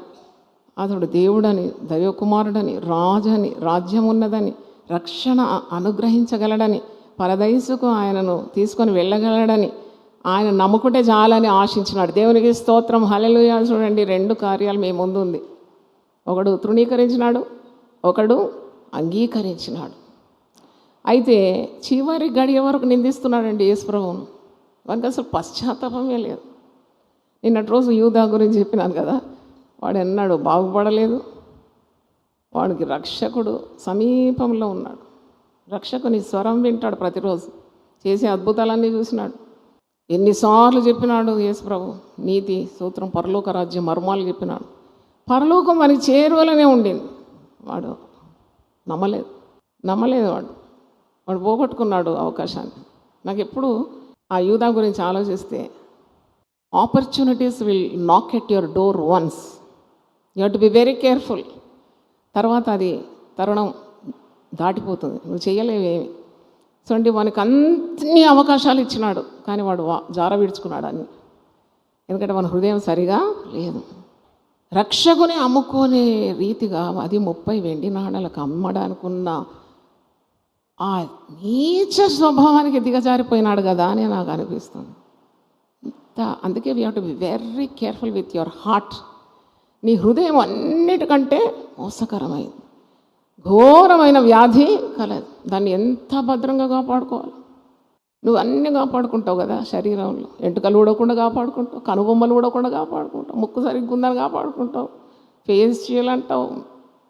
అతడు దేవుడని, దైవకుమారుడని, రాజని, రాజ్యం ఉన్నదని, రక్షణ అనుగ్రహించగలడని, పరదైసుకు ఆయనను తీసుకొని వెళ్ళగలడని ఆయన నమ్ముకుంటే చాలని ఆశించినాడు. దేవునికి స్తోత్రం. హల్లెలూయా. చూడండి, 2 కార్యాలు మీ ముందు ఉంది. ఒకడు తృణీకరించినాడు, ఒకడు అంగీకరించినాడు. అయితే చివరి గడియ వరకు నిందిస్తున్నాడండి యేసు ప్రభువును. వానికి అసలు పశ్చాత్తాపమే లేదు. నిన్నటి రోజు యూదా గురించి చెప్పినాను కదా, వాడు ఎన్నాడు బాగుపడలేదు. వాడికి రక్షకుడు సమీపంలో ఉన్నాడు. రక్షకుని స్వరం వింటాడు ప్రతిరోజు. చేసే అద్భుతాలన్నీ చూసినాడు. ఎన్నిసార్లు చెప్పినాడు యేసు ప్రభు, నీతి సూత్రం, పరలోక రాజ్యం మర్మాలు చెప్పినాడు. పరలోకం మనకి చేరువలోనే ఉండింది. వాడు నమ్మలేదు. వాడు పోగొట్టుకున్నాడు అవకాశాన్ని. నాకు ఎప్పుడు ఆ యూదా గురించి ఆలోచిస్తే, ఆపర్చునిటీస్ విల్ నాక్ at your door once, you have to be very careful. తర్వాత అది తరుణం దాటిపోతుంది, నువ్వు చేయలేవేమి. సో వానికి అన్ని అవకాశాలు ఇచ్చినాడు, కానీ వాడు జార విడుచుకున్నాడు అన్ని. ఎందుకంటే మన హృదయం సరిగా లేదు. రక్షకుని అమ్ముకునే రీతిగా అది 30 వెండి నాణాలకు అమ్మడానుకున్న ఆ నీచ స్వభావానికి దిగజారిపోయినాడు కదా అని నాకు అనిపిస్తుంది. అందుకే we have to be very careful with your heart. నీ హృదయం అన్నిటికంటే మోసకరమైంది, ఘోరమైన వ్యాధి కలదు. దాన్ని ఎంత భద్రంగా కాపాడుకోవాలి. నువ్వు అన్నీ కాపాడుకుంటావు కదా శరీరంలో. ఎంటుకలు ఊడకుండా కాపాడుకుంటావు, కనుబొమ్మలు ఊడకుండా కాపాడుకుంటావు, ముక్కు సరిగ్గా ఉందని కాపాడుకుంటావు, ఫేషియల్ అంటావు,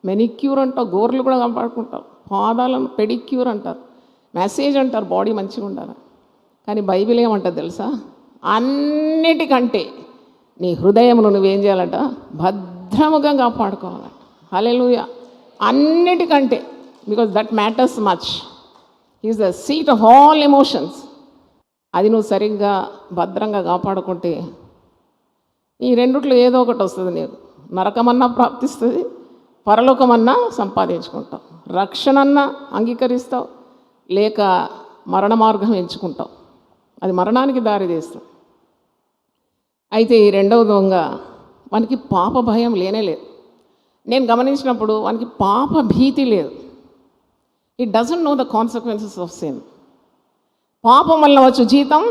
మెనిక్యూర్ అంటావు, గోర్లు కూడా కాపాడుకుంటావు, పాదాలను పెడిక్యూర్ అంటారు, మెసేజ్ అంటారు బాడీ మంచిగా ఉండాలి. కానీ బైబిల్ ఏమంటుంది తెలుసా, అన్నిటికంటే నీ హృదయమును నువ్వేం చేయాలంట, భద్రముగా కాపాడుకోవాలంట. హల్లెలూయా. అన్నిటికంటే, because that matters much. Is the seat of all emotions. అది నువ్వు సరిగ్గా భద్రంగా కాపాడుకుంటే ఈ రెండిట్లో ఏదో ఒకటి వస్తుంది నీకు. నరకమన్నా ప్రాప్తిస్తుంది, పరలోకమన్నా సంపాదించుకుంటావు. రక్షణన్నా అంగీకరిస్తావు, లేక మరణ మార్గం ఎంచుకుంటావు. అది మరణానికి దారి తీస్తావు. అయితే ఈ రెండవ దొంగ మనకి పాప భయం లేనేలేదు. నేను గమనించినప్పుడు వానికి పాప భీతి లేదు. It doesn't know the consequences of sin. పాపం వల్ల వచ్చు జీతం,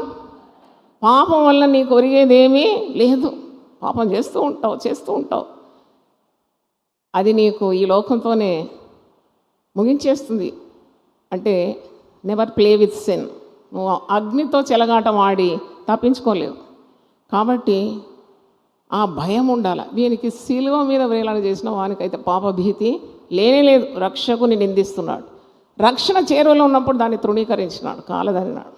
పాపం వల్ల నీకు ఒరిగేదేమీ లేదు. పాపం చేస్తూ ఉంటావు. అది నీకు ఈ లోకంతోనే ముగించేస్తుంది. అంటే నెవర్ ప్లే విత్ సిన్. నువ్వు అగ్నితో చెలగాటం ఆడి తప్పించుకోలేవు. కాబట్టి ఆ భయం ఉండాలి. దీనికి శిలువ మీద వేలాడ చేసిన వానికైతే పాప భీతి లేనేలేదు. రక్షకుని నిందిస్తున్నాడు. రక్షణ చేరువలో ఉన్నప్పుడు దాన్ని తృణీకరించినాడు, కాలదన్నాడు.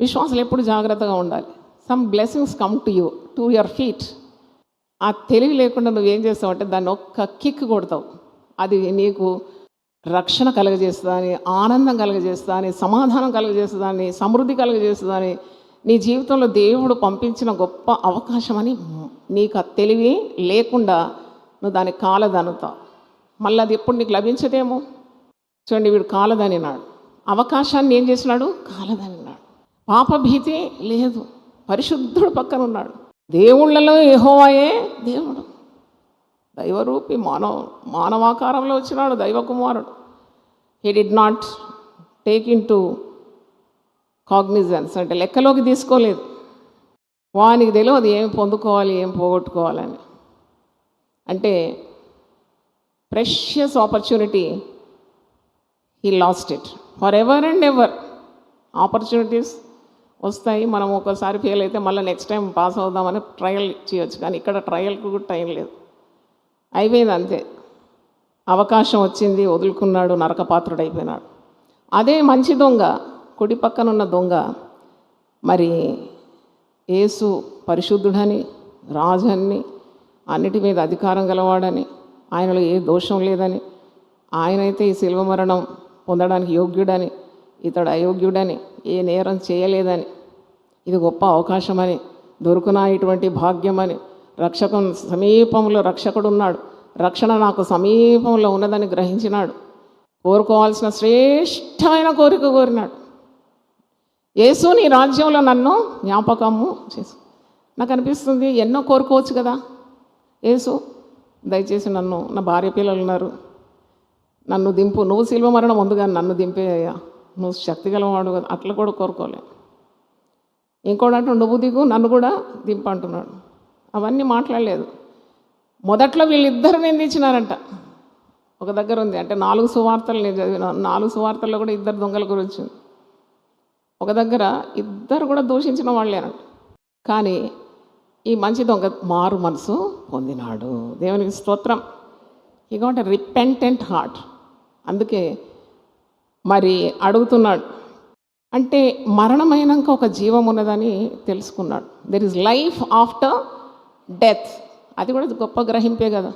విశ్వాసాలు ఎప్పుడు జాగ్రత్తగా ఉండాలి. Some blessings come to you, to your feet. ఆ తెలివి లేకుండా నువ్వేం చేస్తావు అంటే దాన్ని ఒక్క కిక్ కొడతావు. అది నీకు రక్షణ కలుగజేస్తుందని, ఆనందం కలుగజేస్తుందని, సమాధానం కలుగజేస్తుందని, సమృద్ధి కలుగజేస్తుందని, నీ జీవితంలో దేవుడు పంపించిన గొప్ప అవకాశం అని నీకు ఆ తెలివి లేకుండా నువ్వు దాన్ని కాలదనుతావు. మళ్ళీ అది ఎప్పుడు నీకు లభించదేమో. చూడండి, వీడు కాలదనినాడు, అవకాశాన్ని ఏం చేసినాడు? కాలదనినాడు. పాపభీతి లేదు, పరిశుద్ధుడు పక్కన ఉన్నాడు. దేవుళ్ళలో యెహోవాయే దేవుడు. దైవరూపి మానవాకారంలో వచ్చినాడు, దైవ కుమారుడు. He did not take in to cognizance, అంటే లెక్కలోకి తీసుకోలేదు. వానికి తెలియదు ఏం పొందుకోవాలి, ఏం పోగొట్టుకోవాలని. అంటే precious opportunity, he lost it for ever and ever. Opportunities వస్తాయి, మనం ఒకసారి ఫెయిల్ అయితే మళ్ళీ నెక్స్ట్ టైం పాస్ అవుదామని ట్రయల్ చేయొచ్చు. కానీ ఇక్కడ ట్రయల్కి కూడా టైం లేదు, అయిపోయింది అంతే. అవకాశం వచ్చింది, వదులుకున్నాడు, నరకపాత్రుడైపోయినాడు. అదే మంచి దొంగ, కుడి పక్కన ఉన్న దొంగ, మరి యేసు పరిశుద్ధుడని, రాజన్ని, అన్నిటి మీద అధికారం గలవాడని, ఆయనలో ఏ దోషం లేదని, ఆయనైతే ఈ శిలువ మరణం పొందడానికి యోగ్యుడని, ఇతడు అయోగ్యుడని, ఏ నేరం చేయలేదని, ఇది గొప్ప అవకాశమని, దొరుకునా ఇటువంటి భాగ్యమని, రక్షకం సమీపంలో రక్షకుడు ఉన్నాడు, రక్షణ నాకు సమీపంలో ఉన్నదని గ్రహించినాడు. కోరుకోవాల్సిన శ్రేష్టమైన కోరిక కోరినాడు. యేసు నీ రాజ్యంలో నన్ను జ్ఞాపకము చేసు. నాకు అనిపిస్తుంది ఎన్నో కోరుకోవచ్చు కదా. యేసు దయచేసి నన్ను, నా భార్య పిల్లలు ఉన్నారు, నన్ను దింపు, నువ్వు శిలువ మరణం ముందుగా నన్ను దింపేయ్యా, నువ్వు శక్తి గలవాడు కదా. అట్లా కూడా కోరుకోలే. ఇంకోటి అంటూ నువ్వు దిగు, నన్ను కూడా దింపు అంటున్నాడు. అవన్నీ మాట్లాడలేదు. మొదట్లో వీళ్ళిద్దరు నిందించినారంట. ఒక దగ్గర ఉంది, అంటే 4 సువార్తలు నేను చదివినాను. 4 సువార్తల్లో కూడా ఇద్దరు దొంగల గురించి ఉంది. ఒక దగ్గర ఇద్దరు కూడా దూషించిన వాళ్ళేనంట. కానీ ఈ మంచి దొంగ మారు మనసు పొందినాడు. దేవునికి స్తోత్రం. He got a repentant heart. అందుకే మరి అడుగుతున్నాడు. అంటే మరణమైనాక ఒక జీవం ఉన్నదని తెలుసుకున్నాడు. There is life after death. అది కూడా గొప్ప గ్రహింపే కదా.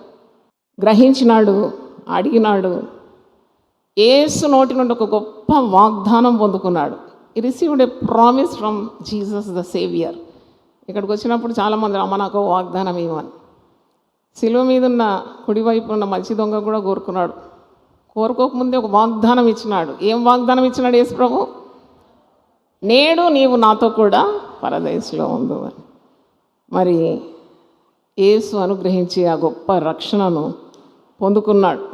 గ్రహించినాడు, అడిగినాడు. యేసు నోటి నుండి ఒక గొప్ప వాగ్దానం పొందుకున్నాడు. ఈ received a promise from Jesus the saviour. ఇక్కడికి వచ్చినప్పుడు చాలామంది అమ్మ నాకు వాగ్దానం ఇవ్వమని. శిలువ మీద ఉన్న కుడివైపు ఉన్న మంచి దొంగ కూడా కోరుకున్నాడు. కోరుకోకముందే ఒక వాగ్దానం ఇచ్చినాడు. ఏం వాగ్దానం ఇచ్చినాడు యేసు ప్రభు? నేడు నీవు నాతో కూడా పరదేశంలో ఉండు అని. మరి యేసు అనుగ్రహించి ఆ గొప్ప రక్షణను పొందుకున్నాడు.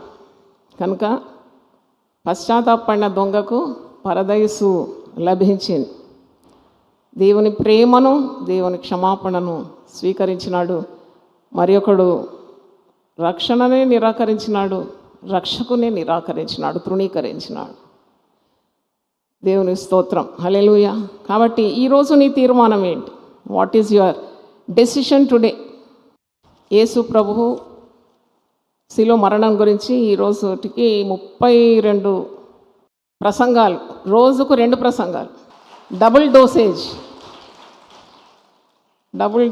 కనుక పశ్చాత్తాపడిన దొంగకు పరదైసు లభించింది. దేవుని ప్రేమను, దేవుని క్షమాపణను స్వీకరించినాడు. మరి ఒకడు రక్షణనే నిరాకరించినాడు, రక్షకునే నిరాకరించినాడు, తృణీకరించినాడు. దేవుని స్తోత్రం. హల్లెలూయా. కాబట్టి ఈరోజు నీ తీర్మానం ఏంటి? What is your decision today? యేసు ప్రభువు శిలువ మరణం గురించి ఈ రోజుటికి 32 ప్రసంగాలు, రోజుకు 2 ప్రసంగాలు, డబుల్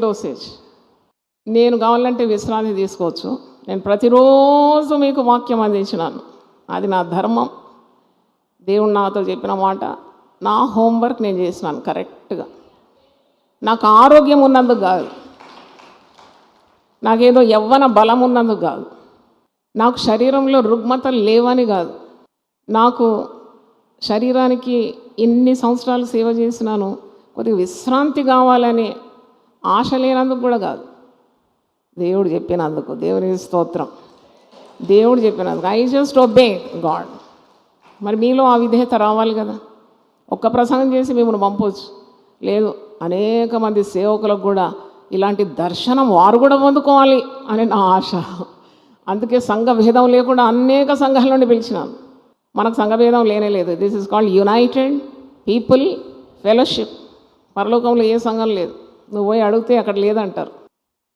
డోసేజ్. నేను కావాలంటే విశ్రాంతి తీసుకోవచ్చు, నేను ప్రతిరోజు మీకు వాక్యం అందించినాను. అది నా ధర్మం. దేవుడు నాతో చెప్పిన మాట, నా హోంవర్క్ నేను చేసినాను కరెక్ట్గా. నాకు ఆరోగ్యం ఉన్నందుకు కాదు, నాకేదో యవ్వన బలం ఉన్నందుకు కాదు, నాకు శరీరంలో రుగ్మతలు లేవని కాదు, నాకు శరీరానికి ఇన్ని సంవత్సరాలు సేవ చేసినాను కొద్దిగా విశ్రాంతి కావాలని ఆశ లేనందుకు కూడా కాదు. దేవుడు చెప్పినందుకు దేవునికి స్తోత్రం. దేవుడు చెప్పినందుకు ఐ జస్ట్ ఒబే గాడ్. మరి మీలో ఆ విధేయత రావాలి కదా. ఒక్క ప్రసంగం చేసి మిమ్మల్ని పంపవచ్చు లేదు, అనేక మంది సేవకులకు కూడా ఇలాంటి దర్శనం వారు కూడా పొందుకోవాలి అని నా ఆశ. అందుకే సంఘ భేదం లేకుండా అనేక సంఘాల నుండి పిలిచినాను. మనకు సంఘ భేదం లేనే లేదు. This is called United People fellowship. పరలోకంలో ఏ సంఘం లేదు. నువ్వు పోయి అడిగితే అక్కడ లేదంటారు.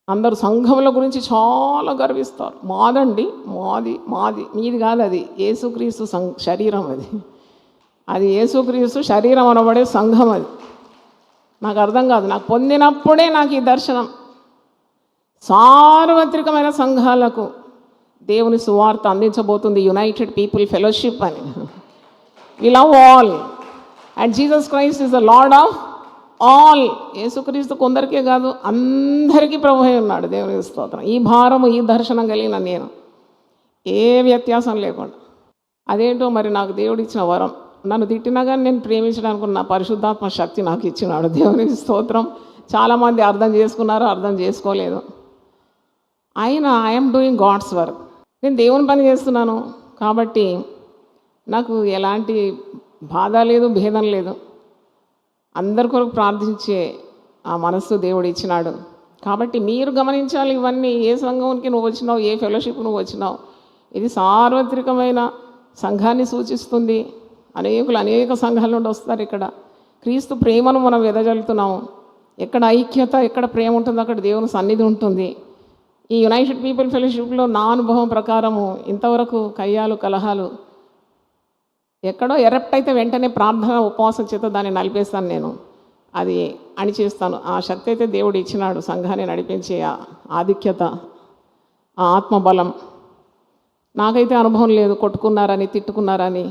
అందరూ సంఘముల గురించి చాలా గర్విస్తారు. మాదండి, మాది మాది, మీది కాదు. అది యేసుక్రీస్తు శరీరం. అది యేసుక్రీస్తు శరీరం అనబడే సంఘం. అది నాకు అర్థం కాదు. నాకు పొందినప్పుడే నాకు ఈ దర్శనం. సార్వత్రికమైన సంఘాలకు దేవుని సువార్త అందించబోతుంది యునైటెడ్ పీపుల్ ఫెలోషిప్ అని. We love all and Jesus Christ is the Lord of all. యేసుక్రీస్తు కొందరికే కాదు, అందరికీ ప్రభు అయి ఉన్నాడు. దేవుని స్తోత్రం. ఈ భారము, ఈ దర్శనం కలిగిన నేను ఏ వ్యత్యాసం లేకుండా. అదేంటో మరి నాకు దేవుడు ఇచ్చిన వరం. నన్ను తిట్టినా కానీ నేను ప్రేమించడానికి నా పరిశుద్ధాత్మ శక్తి నాకు ఇచ్చినాడు. దేవునికి స్తోత్రం. చాలామంది అర్థం చేసుకున్నారు, అర్థం చేసుకోలేదు. అయినా ఐఎమ్ డూయింగ్ గాడ్స్ వర్క్. నేను దేవుని పని చేస్తున్నాను కాబట్టి నాకు ఎలాంటి బాధ లేదు, భేదం లేదు. అందరి కొరకు ప్రార్థించే ఆ మనస్సు దేవుడు ఇచ్చినాడు. కాబట్టి మీరు గమనించాలి ఇవన్నీ. ఏ సంఘంకి నువ్వు వచ్చినావు, ఏ ఫెలోషిప్ నువ్వు వచ్చినావు, ఇది సార్వత్రికమైన సంఘాన్ని సూచిస్తుంది. అనేకులు అనేక సంఘాల నుండి వస్తారు. ఇక్కడ క్రీస్తు ప్రేమను మనం వెదజల్లుతున్నాము. ఎక్కడ ఐక్యత, ఎక్కడ ప్రేమ ఉంటుందో అక్కడ దేవుని సన్నిధి ఉంటుంది. ఈ యునైటెడ్ పీపుల్ ఫెలోషిప్లో నా అనుభవం ప్రకారము ఇంతవరకు కయ్యాలు, కలహాలు ఎక్కడో ఎరప్ట్ అయితే వెంటనే ప్రార్థన, ఉపవాసం చేత దాన్ని నలిపేస్తాను. నేను అది అణిచేస్తాను. ఆ శక్తి అయితే దేవుడు ఇచ్చినాడు. సంఘాన్ని నడిపించే ఆధిక్యత, ఆ ఆత్మబలం. నాకైతే అనుభవం లేదు. కొట్టుకున్నారని, తిట్టుకున్నారని,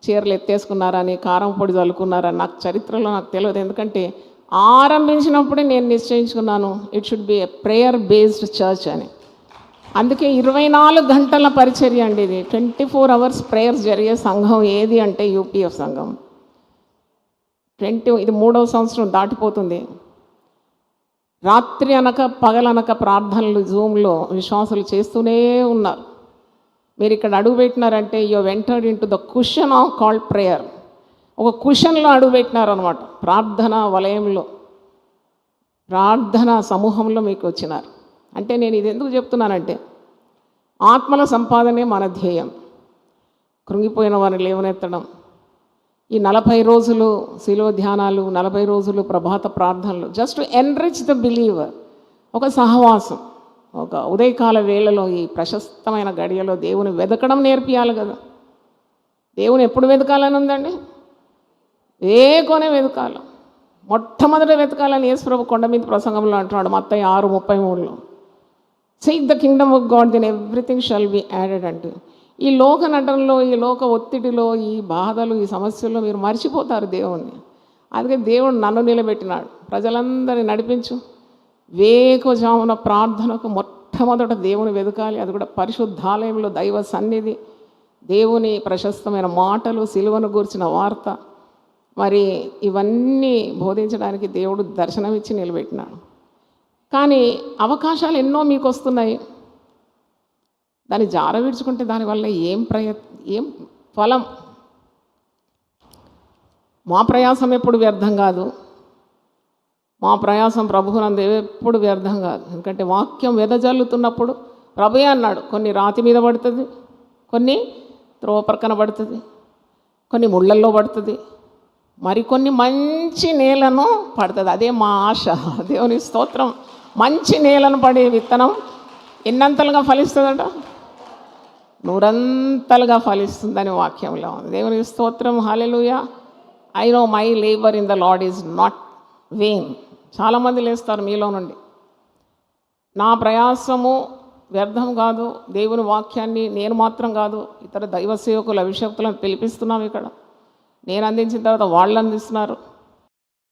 చీరలు ఎత్తేసుకున్నారని, కారం పొడి చల్లుకున్నారని నాకు చరిత్రలో నాకు తెలియదు. ఎందుకంటే ఆరంభించినప్పుడే నేను నిశ్చయించుకున్నాను it should be a prayer based church అని. అందుకే 24 గంటల పరిచర్య అండి ఇది. 24 hours ప్రేయర్స్ జరిగే సంఘం ఏది అంటే యూపీఎఫ్ సంఘం. ఇది 3వ సంవత్సరం దాటిపోతుంది. రాత్రి అనక పగలనక ప్రార్థనలు జూమ్లో విశ్వాసులు చేస్తూనే ఉన్నారు. మీరు ఇక్కడ అడుగుపెట్టినారంటే you entered into the cushion of called prayer. ఒక కుషన్లో అడుగుపెట్టినారనమాట. ప్రార్థన వలయంలో, ప్రార్థన సమూహంలో మీకు వచ్చినారు. అంటే నేను ఇది ఎందుకు చెప్తున్నానంటే ఆత్మల సంపాదనే మన ధ్యేయం. కృంగిపోయిన వారిని లేవనెత్తడం. ఈ 40 రోజులు శిలువ ధ్యానాలు, 40 రోజులు ప్రభాత ప్రార్థనలు just to enrich the believer. ఒక సహవాసం, ఒక ఉదయకాల వేళలో ఈ ప్రశస్తమైన గడియలో దేవుని వెతకడం నేర్పియాలి కదా. దేవుని ఎప్పుడు వెతకాలని ఉందండి? కొనే వెతకాలి. మొట్టమొదట వెతకాలని యేసుప్రభు కొండ మీద ప్రసంగంలో అంటున్నాడు మత్తయి 6:33. Seek the kingdom of God then everything shall be added అంటూ. ఈ లోక నటనలో, ఈ లోక ఒత్తిడిలో, ఈ బాధలు, ఈ సమస్యల్లో మీరు మర్చిపోతారు దేవుణ్ణి. అందుకే దేవుడు నన్ను నిలబెట్టినాడు. ప్రజలందరినీ నడిపించు. వేకువజామున ప్రార్థనకు మొట్టమొదట దేవుని వెతకాలి. అది కూడా పరిశుద్ధాలయంలో దైవ సన్నిధి, దేవుని ప్రశస్తమైన మాటలు, సిలువను గూర్చిన వార్త, మరి ఇవన్నీ బోధించడానికి దేవుడు దర్శనమిచ్చి నిలబెట్టినాడు. కానీ అవకాశాలు ఎన్నో మీకు వస్తున్నాయి. దాన్ని జార విడుచుకుంటే దానివల్ల ఏం ఫలం? మా ప్రయాసం ఎప్పుడు వ్యర్థం కాదు. మా ప్రయాసం ప్రభువునందు ఎప్పుడు వ్యర్థం కాదు. ఎందుకంటే వాక్యం వెదజల్లుతున్నప్పుడు ప్రభుయే అన్నాడు, కొన్ని రాతి మీద పడుతుంది, కొన్ని త్రోవ ప్రక్కన పడుతుంది, కొన్ని ముళ్ళల్లో పడుతుంది, మరికొన్ని మంచి నేలను పడుతుంది. అదే మా ఆశ. దేవుని స్తోత్రం. మంచి నేలను పడే విత్తనం ఎన్నంతలుగా ఫలిస్తుందట? 100 ఫలిస్తుందని వాక్యంలో ఉంది. దేవుని స్తోత్రం. Hallelujah. I know my labour in the Lord is not vain. చాలామంది లేస్తారు మీలో నుండి. నా ప్రయాసము వ్యర్థం కాదు. దేవుని వాక్యాన్ని నేను మాత్రం కాదు, ఇతర దైవ సేవకులు అభిషక్తులను పిలిపిస్తున్నాం. ఇక్కడ నేను అందించిన తర్వాత వాళ్ళు అందిస్తున్నారు.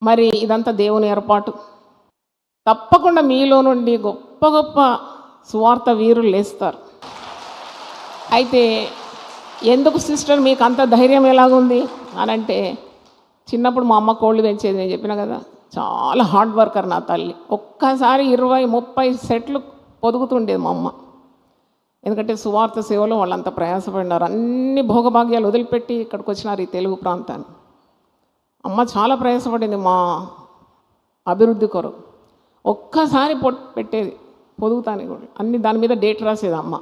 మరి ఇదంతా దేవుని ఏర్పాటు. తప్పకుండా మీలో నుండి గొప్ప గొప్ప సువార్త వీరులు లేస్తారు. అయితే ఎందుకు సిస్టర్ మీకు అంత ధైర్యం ఎలాగుంది అని అంటే, చిన్నప్పుడు మా అమ్మ కోళ్ళు పెంచేది, నేను చెప్పిన కదా, చాలా హార్డ్ వర్కర్ నా తల్లి. ఒక్కసారి 20-30 సెట్లు పొదుగుతుండేది మా అమ్మ. ఎందుకంటే సువార్త సేవలో వాళ్ళంతా ప్రయాసపడినారు. అన్ని భోగభాగ్యాలు వదిలిపెట్టి ఇక్కడికి వచ్చినారు, ఈ తెలుగు ప్రాంతాన్ని. అమ్మ చాలా ప్రయాసపడింది మా అభివృద్ధి కొరకు. ఒక్కసారి పెట్టేది పొదుగుతాని కూడా, అన్ని దాని మీద డేట్ రాసేది అమ్మ.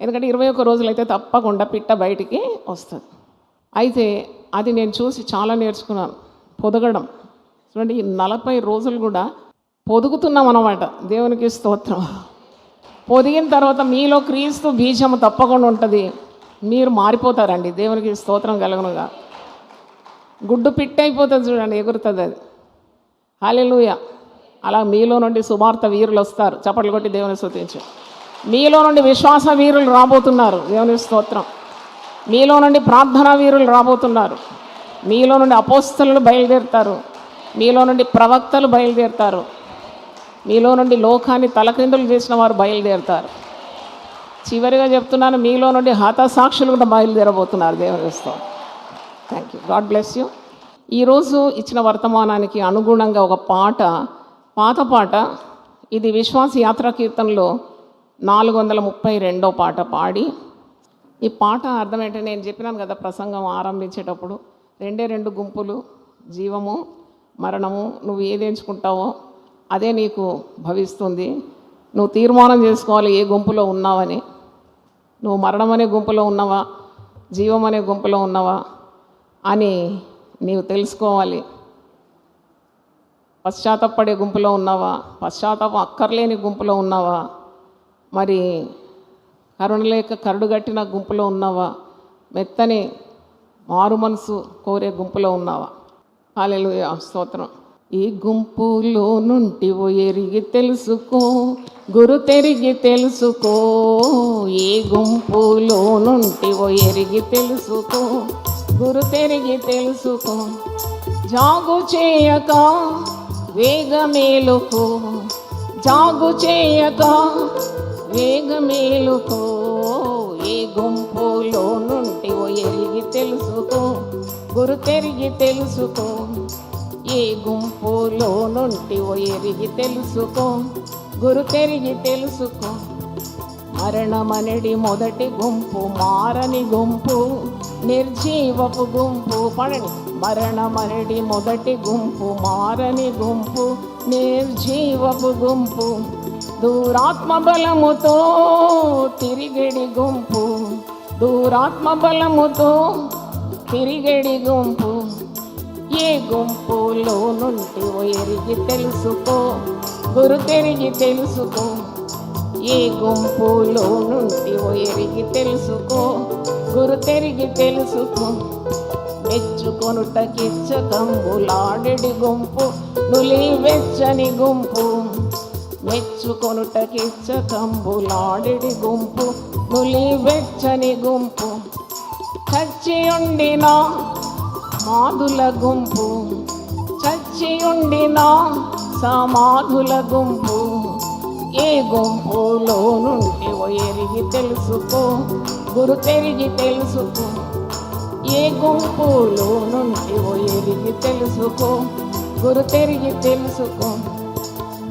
ఎందుకంటే 21 రోజులైతే తప్పకుండా పిట్ట బయటికి వస్తుంది. అయితే అది నేను చూసి చాలా నేర్చుకున్నాను, పొదగడం. చూడండి, ఈ 40 రోజులు కూడా పొదుగుతున్నాం అన్నమాట. దేవునికి స్తోత్రం. పొదిగిన తర్వాత మీలో క్రీస్తు బీజము తప్పకుండా ఉంటుంది, మీరు మారిపోతారండి. దేవునికి స్తోత్రం కలుగునుగా. గుడ్డు పిట్ట అయిపోతుంది చూడండి, ఎగురుతుంది అది. హల్లెలూయా. అలా మీలో నుండి సువార్త వీరులు వస్తారు. చప్పట్లు కొట్టి దేవుని స్తుతించు. మీలో నుండి విశ్వాస వీరులు రాబోతున్నారు. దేవుని స్తోత్రం. మీలో నుండి ప్రార్థనా వీరులు రాబోతున్నారు. మీలో నుండి అపోస్తలులు బయలుదేరుతారు. మీలో నుండి ప్రవక్తలు బయలుదేరుతారు. మీలో నుండి లోకాన్ని తలక్రిందులు చేసిన వారు బయలుదేరుతారు. చివరిగా చెప్తున్నాను, మీలో నుండి హతసాక్షులు కూడా బయలుదేరబోతున్నారు. దేవుని స్తోత్రం. Thank you. God bless you. ఈరోజు ఇచ్చిన వర్తమానానికి అనుగుణంగా ఒక పాట, పాత పాట, ఇది విశ్వాస యాత్రా కీర్తనలో 432వ పాట పాడి, ఈ పాట అర్థం ఏంటంటే, నేను చెప్పినాను కదా ప్రసంగం ఆరంభించేటప్పుడు, 2 గుంపులు, జీవము మరణము. నువ్వు ఏది ఎంచుకుంటావో అదే నీకు భవిస్తుంది. నువ్వు తీర్మానం చేసుకోవాలి ఏ గుంపులో ఉన్నావని. నువ్వు మరణం అనే గుంపులో ఉన్నావా, జీవం అనే గుంపులో ఉన్నావా అని నీవు తెలుసుకోవాలి. పశ్చాత్తాపడే గుంపులో ఉన్నావా, పశ్చాత్తాపం అక్కర్లేని గుంపులో ఉన్నావా, మరి కరుణ లేక కరుడుగట్టిన గుంపులో ఉన్నావా, మెత్తని మారు మనసు కోరే గుంపులో ఉన్నావా. హల్లెలూయా, స్తోత్రం. ఈ గుంపులో నుంటివో ఎరిగి తెలుసుకో, గురు తెరిగి తెలుసుకో. ఈ గుంపులో నుంటివో ఎరిగి తెలుసుకో, గురు తెరిగి తెలుసుకో. జాగు చేయక వేగమేలుకో, జాగు చేయక వేగమేలుకో. ఏ గుంపులో నుండివో ఎరిగి తెలుసుకో, గురు తెరిగి తెలుసుకో. ఏ గుంపులో నుండివో ఎరిగి తెలుసుకో, గురు తెరిగి తెలుసుకో. మరణమనడి మొదటి గుంపు మారని గుంపు, నిర్జీవపు గుంపు. పడండి. మరణమనడి మొదటి గుంపు మారని గుంపు, నిర్జీవపు గుంపు. దూరాత్మ బలముతో తిరిగడి గుంపు, దూరాత్మ బలముతో తిరిగడి గుంపు. ఏ గుంపులో నుండి ఎరిగి తెలుసుకో, గురు తెరిగి తెలుసుకో. ఏ గుంపులో నుండి ఎరిగి తెలుసుకో, గురు తెరిగి తెలుసుకో. మెచ్చుకొనుటకిచ్చకంబులాడెడి గుంపు, నులి వెచ్చని గుంపు. మెచ్చుకొనుటకిచ్చకంబులాడెడి గుంపు, నులి వెచ్చని గుంపు. చచ్చి ఉండిన మాధుల గుంపు, చచ్చి ఉండిన సమాధుల గుంపు. ఏ గుంపులో నుండి ఎరిగి తెలుసుకో, గురు తెరిగి తెలుసుకో. ఏ గుంపులో నుండి ఎరిగి తెలుసుకో, గురు తెరిగి తెలుసుకో.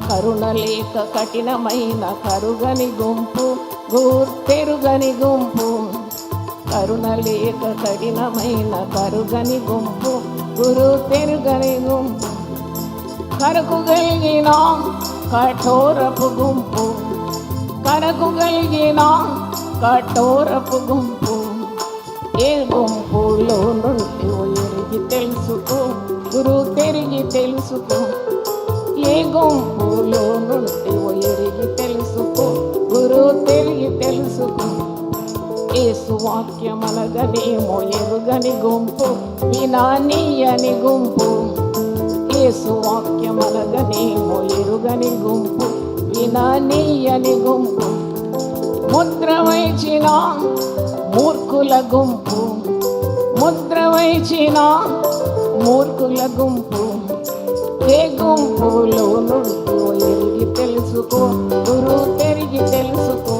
కరుణ లేక కఠినమైన కరుగని గుంపు, గుర్తెరుగని గుంపు. కరుణ లేక కఠినమైన కరుగని గుంపు, గురు తెరుగని గుంపు. కరకు కలిగిన కఠోరపు గుంపు, కరకు కలిగిన కఠోరపు గుంపు. ఏ గుంపులో నుండి ఎరిగి తెలుసుకో, గురు తెరిగి తెలుసుకో. ఏ గుంపులో నుండి ఎరిగి తెలుసుకో, గురు తెరిగి తెలుసుకో. యేసు వాక్యమనగనేమో ఎరుగని గుంపు, వినానీయని గుంపు. యేసు వాక్యమనగనేమో ఎరుగని గుంపు, వినానీయని గుంపు. ముద్ర వైచిన మూర్ఖుల గుంపు, ముద్ర వైచిన మూర్ఖుల గుంపు, ఏ గుంపులో నుండి ఎరిగి తెలుసుకో, గురు తెరిగి తెలుసుకో,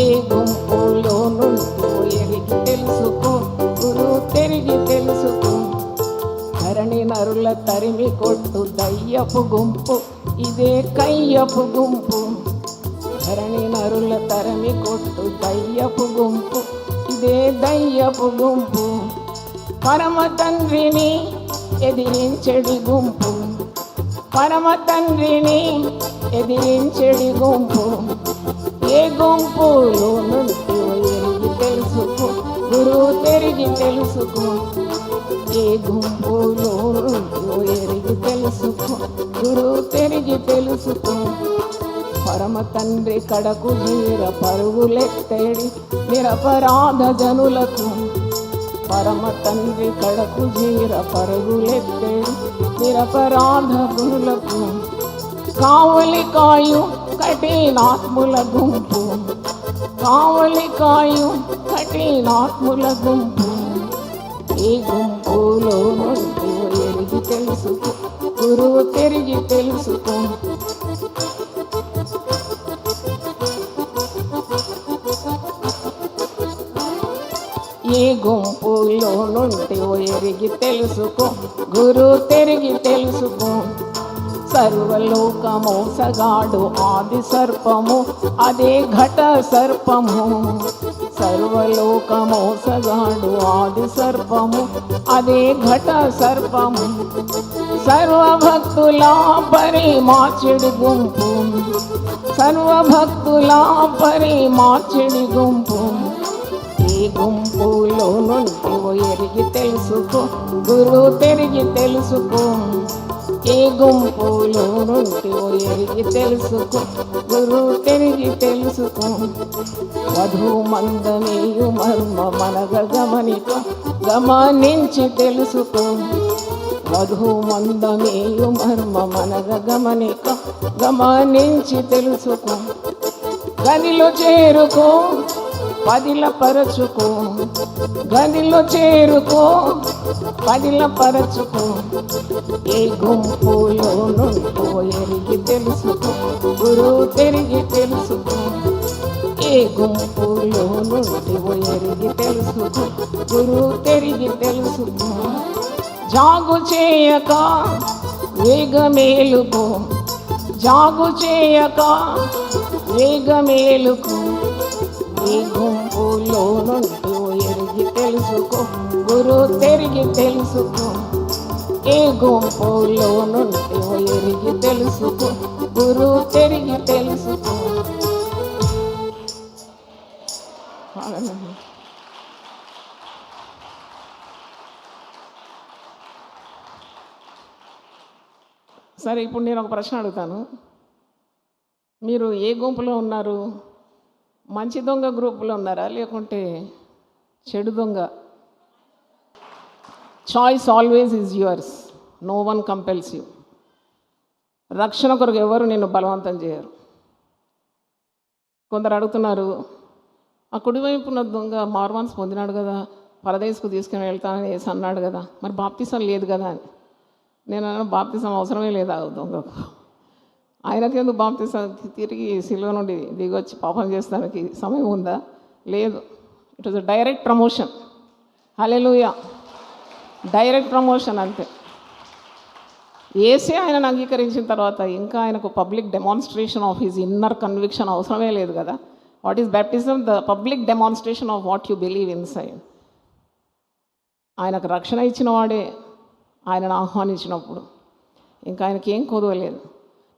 ఏ గుంపులో నుండి ఎరిగి తెలుసుకో, గురు తెరిగి తెలుసుకో. ధరణి నరుల తరిమి కొట్టు దయ్యపు గుంపు, ఇదే కయ్యపు గుంపు. ధరణి నరుల తరిమి కొట్టు దయ్యపు గుంపు, ఇదే దయ్యపు గుంపు. పరమ తండ్రిని ఎదిరించెడి గుంపు, పరమ తండ్రిని ఎదిరించెడి గుంపు, ఏ గుంపులో నుండి ఎరిగి తెలుసుకో, గురువు తెరిగి తెలుసుకో, ఏ గుంపులో నుండి ఎరిగి తెలుసుకో, గురువు తెరిగి తెలుసుకో. పరమ తండ్రి కడకు జీర పరుగులెత్తేడి నిరపరాధ జనులకు, పరమ తండ్రి కడకు జీర పరుగులెత్తేడి నిరపరాధ గురులకు. కావలి కాయు కఠినాత్ముల గుంపు, కావలి కాయు కఠినాత్ముల గుంపు, ఈ గుంపులో నుండి ఎరిగి తెలుసుకో, గురువు తెరిగి తెలుసుకో. ఈ గుంపులో నుండి ఎరిగి తెలుసుకో, గురు తెరిగి తెలుసుకో. సర్వలోకము సగాడు ఆది సర్పము, అదే ఘట సర్పము. సర్వలోకము సగాడు ఆది సర్పము, అదే ఘట సర్పము. సర్వభక్తుల పరిమార్చెడి గుంపు, సర్వభక్తుల పరిమార్చెడి గుంపు, ఈ గుంపులో నుండి ఎరిగి తెలుసుకో, గురు తెరిగి తెలుసుకో. ఈ గుంపులో నుండి ఎరిగి తెలుసుకో, గురు తెరిగి తెలుసుకో. వధువు మందమేయు మర్మ మనగ గమనిక, గమనించి తెలుసుకో. వధువు మందమేయు మర్మ మనగ గమనిక, గమనించి తెలుసుకో. గదిలో చేరుకో పదిల పరచుకో, గదిలో చేరుకో పదిల పరచుకో. ఏ గుంపులో నుండి ఎరిగి తెలుసుకో, గురు తెరిగి తెలుసుకో. ఏ గుంపులో నుండి ఎరిగి తెలుసుకో, గురు తెరిగి తెలుసుకో. జాగు చేయక వేగమేలుకో, జాగు చేయక వేగమేలుకో. ఈ గుంపులో నుండి ఎరిగి తెలుసుకో, గురు తెరిగి తెలుసుకో. ఏ గుంపులో నుండి ఎరిగి తెలుసుకో, గురు తెరిగి తెలుసుకో. సరే, ఇప్పుడు నేను ఒక ప్రశ్న అడుగుతాను. మీరు ఏ గుంపులో ఉన్నారు? మంచి దొంగ గ్రూపులో ఉన్నారా, లేకుంటే చెడు దొంగ? Choice always is yours, no one compels you. రక్షణ కొరకు ఎవరు నిన్ను బలవంతం చేయరు. కొందరు అడుగుతున్నారు, ఆ కుడివైపు ఉన్న దొంగ మార్వాన్స్ పొందినాడు కదా, పరదేశకు తీసుకుని వెళ్తానని వేసి అన్నాడు కదా, మరి బాప్తిసం లేదు కదా అని. నేను అన్నాను, బాప్తిసం అవసరమే లేదా దొంగకు. ఆయనకెందుకు బాప్తిసం? తిరిగి సిలువ నుండి దిగొచ్చి పాపం చేస్తానికి సమయం ఉందా? లేదు. It was a direct promotion. Hallelujah, direct promotion అంతే. ఏసే ఆయనను అంగీకరించిన తర్వాత ఇంకా ఆయనకు public demonstration of his inner conviction అవసరమే లేదు కదా. What is baptism? The public demonstration of what you believe in side. ఆయనకు రక్షణ ఇచ్చిన వాడే ఆయనను ఆహ్వానించినప్పుడు ఇంకా ఆయనకి ఏం కొదవలేదు.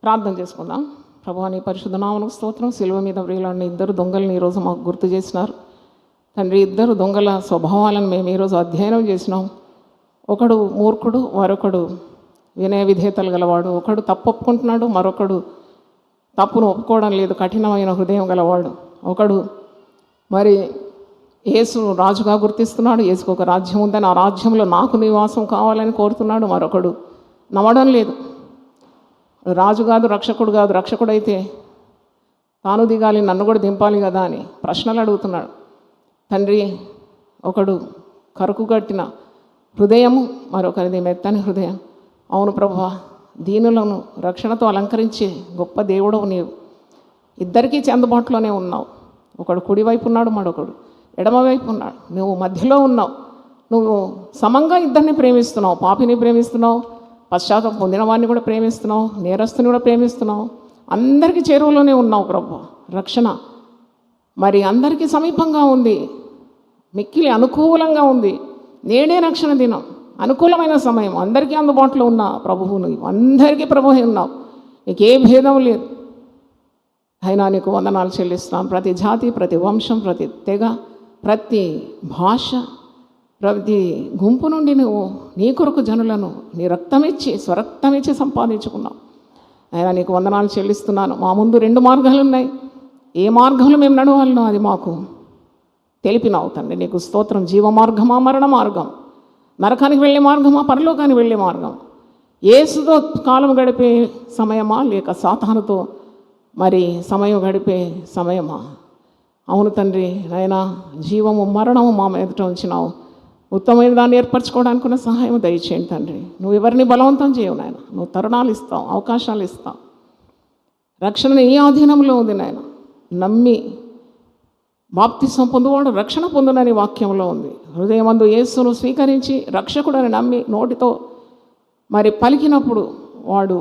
ప్రార్థన చేసుకుందాం. ప్రభువా, నీ పరిశుద్ధ నామమునకు స్తోత్రం. సిలువ మీద వ్రేలాడిన ఇద్దరు దొంగలను ఈరోజు మాకు గుర్తు చేసినారు తండ్రి. ఇద్దరు దొంగల స్వభావాలను మేము ఈరోజు అధ్యయనం చేసినాం. ఒకడు మూర్ఖుడు, మరొకడు వినయ విధేయతలు గలవాడు. ఒకడు తప్పు ఒప్పుకుంటున్నాడు, మరొకడు తప్పును ఒప్పుకోవడం లేదు, కఠినమైన హృదయం గలవాడు. ఒకడు మరి యేసు రాజుగా గుర్తిస్తున్నాడు, యేసుకు ఒక రాజ్యం ఉందని, ఆ రాజ్యంలో నాకు నివాసం కావాలని కోరుతున్నాడు. మరొకడు నమ్మడం లేదు, రాజు కాదు, రక్షకుడు కాదు. రక్షకుడైతే తాను దిగాలి, నన్ను కూడా దింపాలి కదా అని ప్రశ్నలు అడుగుతున్నాడు. తండ్రి, ఒకడు కరుకు కట్టిన హృదయము, మరొకరిది మెత్తని హృదయం. అవును ప్రభువా, దీనులను రక్షణతో అలంకరించే గొప్ప దేవుడవు నీవు. ఇద్దరికీ అందుబాటులోనే ఉన్నావు. ఒకడు కుడివైపు ఉన్నాడు, మరొకడు ఎడమవైపు ఉన్నాడు. నువ్వు మధ్యలో ఉన్నావు. నువ్వు సమంగా ఇద్దరిని ప్రేమిస్తున్నావు. పాపిని ప్రేమిస్తున్నావు, పశ్చాత్తాపం పొందిన వాడిని కూడా ప్రేమిస్తున్నావు, నేరస్తుని కూడా ప్రేమిస్తున్నావు. అందరికీ చేరువలోనే ఉన్నావు ప్రభు. రక్షణ మరి అందరికీ సమీపంగా ఉంది, మిక్కిలి అనుకూలంగా ఉంది. నేడే రక్షణ దినం, అనుకూలమైన సమయం. అందరికీ అందుబాటులో ఉన్న ప్రభువు నువ్వు, అందరికీ ప్రభువే ఉన్నావు. నీకు ఏ భేదం లేదు. అయినా నీకు వందనాలు చెల్లిస్తున్నాం. ప్రతి జాతి, ప్రతి వంశం, ప్రతి తెగ, ప్రతి భాష, ప్రతి గుంపు నుండి నువ్వు నీ కొరకు జనులను నీ రక్తమిచ్చి, స్వరక్తమిచ్చి సంపాదించుకున్నావు. అయినా నీకు వందనాలు చెల్లిస్తున్నాను. మా ముందు 2 మార్గాలు ఉన్నాయి. ఏ మార్గంలో మేము నడవాలనో అది మాకు తెలిపినావు తండ్రి. నీకు స్తోత్రం. జీవ మార్గమా, మరణ మార్గం, నరకానికి వెళ్ళే మార్గమా, పరలోకానికి వెళ్ళే మార్గం, యేసుతో కాలం గడిపే సమయమా, లేక సాతానుతో మరి సమయం గడిపే సమయమా? అవును తండ్రి, నాయనా, జీవము మరణము మా ఎదుట ఉంచినావు. ఉత్తమమైన దాన్ని ఏర్పరచుకోవడానికి ఉన్న సహాయం దయచేయండి తండ్రి. నువ్వు ఎవరిని బలవంతం చేయవు నాయన. నువ్వు తరుణాలు ఇస్తావు, అవకాశాలు ఇస్తావు. రక్షణ నీ ఆధీనంలో ఉంది నాయన. నమ్మి బాప్తిసం పొందువాడు రక్షణ పొందునని వాక్యంలో ఉంది. హృదయమందు యేసును స్వీకరించి రక్షకుడని నమ్మి నోటితో మరి పలికినప్పుడు వాడు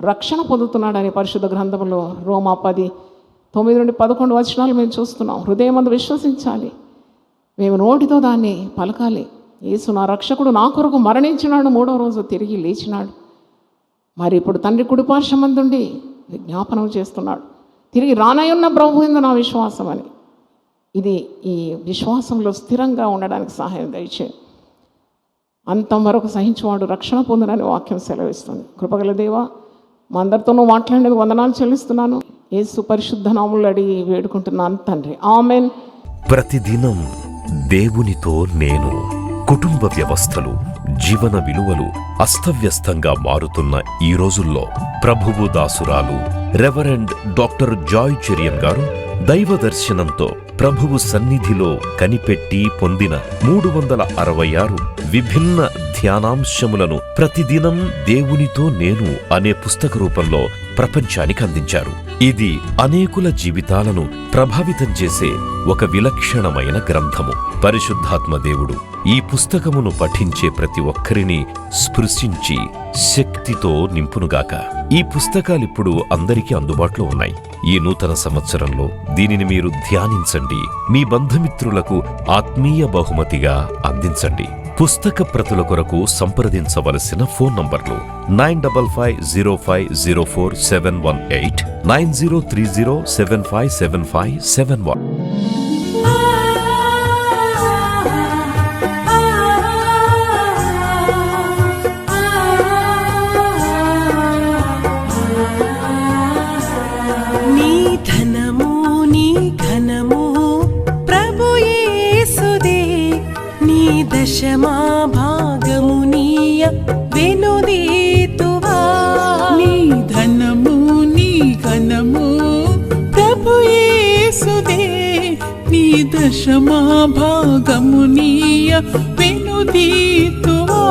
రక్షణ పొందుతున్నాడని పరిశుద్ధ గ్రంథంలో రోమా 10:9-11 వచనాలు మేము చూస్తున్నాం. హృదయమందు విశ్వసించాలి, మేము నోటితో దాన్ని పలకాలి. యేసు నా రక్షకుడు, నా కొరకు మరణించినాడు, 3వ రోజు తిరిగి లేచినాడు. మరి ఇప్పుడు తండ్రి కుడిపార్శ్వమందుండి విజ్ఞాపనం చేస్తున్నాడు, తిరిగి రానయున్న ప్రభువుందు నా విశ్వాసం అని. ఇది ఈ విశ్వాసంలో స్థిరంగా ఉండడానికి సహాయం దయచే. అంతం వరకు సహించేవాడు రక్షణ పొందునని వాక్యం సెలవిస్తుంది. కృపగల దేవా, మా అందరితోనూ మాట్లాడినందుకు వందనాలు చెల్లిస్తున్నాను. యేసు పరిశుద్ధ నామములో అడిగి వేడుకుంటున్నాను తండ్రి, ఆమెన్. ప్రతిదినం దేవునితో నేను. కుటుంబ వ్యవస్థలు, జీవన విలువలు అస్తవ్యస్తంగా మారుతున్న ఈ రోజుల్లో ప్రభువు దాసురాలు రెవరెండ్ డాక్టర్ జాయ్ చెరియన్ గారు దైవ దర్శనంతో ప్రభువు సన్నిధిలో కనిపెట్టి పొందిన 366 విభిన్న ధ్యానాంశములను ప్రతిదినం దేవునితో నేను అనే పుస్తక రూపంలో ప్రపంచానికి అందించారు. ఇది అనేకుల జీవితాలను ప్రభావితం చేసే ఒక విలక్షణమైన గ్రంథము. పరిశుద్ధాత్మ దేవుడు ఈ పుస్తకమును పఠించే ప్రతి ఒక్కరిని స్పృశించి శక్తితో నింపునుగాక. ఈ పుస్తకాలిప్పుడు అందరికీ అందుబాటులో ఉన్నాయి. ఈ నూతన సంవత్సరంలో దీనిని మీరు ధ్యానించండి, మీ బంధుమిత్రులకు ఆత్మీయ బహుమతిగా అందించండి. పుస్తక ప్రతుల కొరకు సంప్రదించవలసిన ఫోన్ నంబర్లు 9550504718, 9030757571. దశమా భాగమునీయ వెనుదీతువా. నీ ధనము నీ ఘనము ప్రభు యేసుదే, నీ దశమా భాగమునీయ వెనుదీతువా.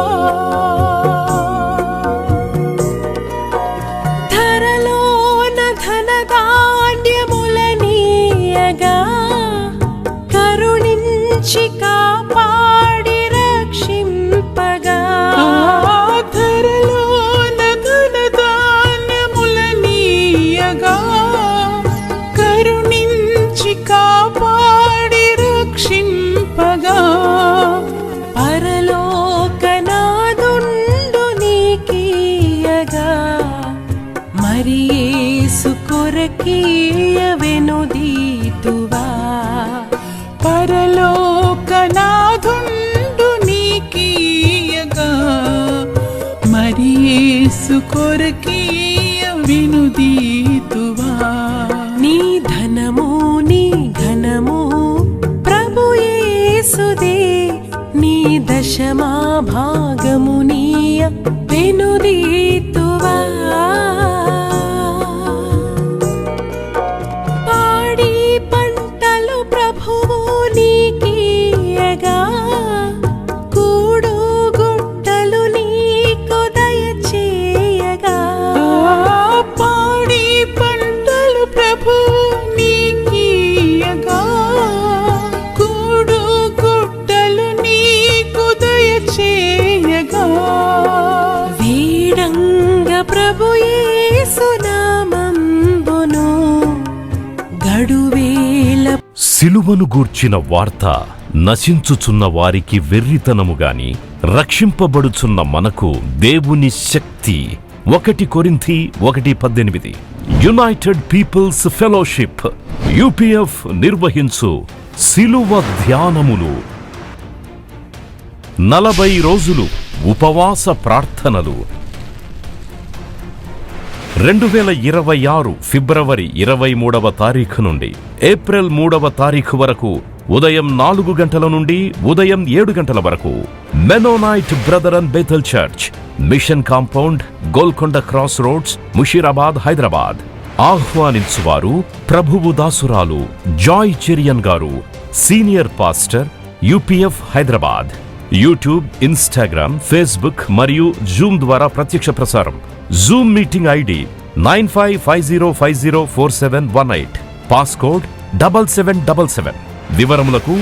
ధరలోన ధనధాన్యములనీయగా కరుణించి కాపాడి రక్షింపగా. ధరలోన ధనధాన్యములనీయగా కరుణించి కాపాడి రక్షింపగా. పరలోకనాదుండు నీకీయగా మరి యేసు కొరకీయ వెనుదీతువా. పరలోకనాథుండు నీకీయగా మరి యేసు కొరకీయ వెనుదీతువా. నీ ధనము నీ ఘనము ప్రభు యేసుదే, నీ దశమా భాగమునీయ వెనుదీతువా. సిలువను గూర్చిన వార్త నశించుచున్న వారికి వెర్రితనము గాని రక్షింపబడుచున్న మనకు దేవుని శక్తి. 1 కొరింథీ 1:18. యునైటెడ్ పీపుల్స్ ఫెలోషిప్ UPF నిర్వహించు సిలువ ధ్యానములు. 40 రోజులు ఉపవాస ప్రార్థనలు. 2026 ఫిబ్రవరి 23వ తారీఖు నుండి ఏప్రిల్ 3వ తారీఖు వరకు ఉదయం 4 గంటల నుండి ఉదయం 7 గంటల వరకు Mennonite brother and Bethel church, mission compound, Golconda cross roads, Musheerabad, Hyderabad. ఆహ్వానించువారు ప్రభువు దాసురాలు జాయ్ చెరియన్ గారు, senior pastor, UPF Hyderabad. YouTube, Instagram, Facebook మరియు జూమ్ ద్వారా ప్రత్యక్ష ప్రసారం. Zoom meeting ID 9550504718, passcode 7777. వివరములకు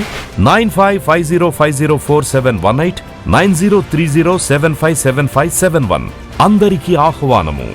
9550504718, 9030757571. అందరికీ ఆహ్వానము.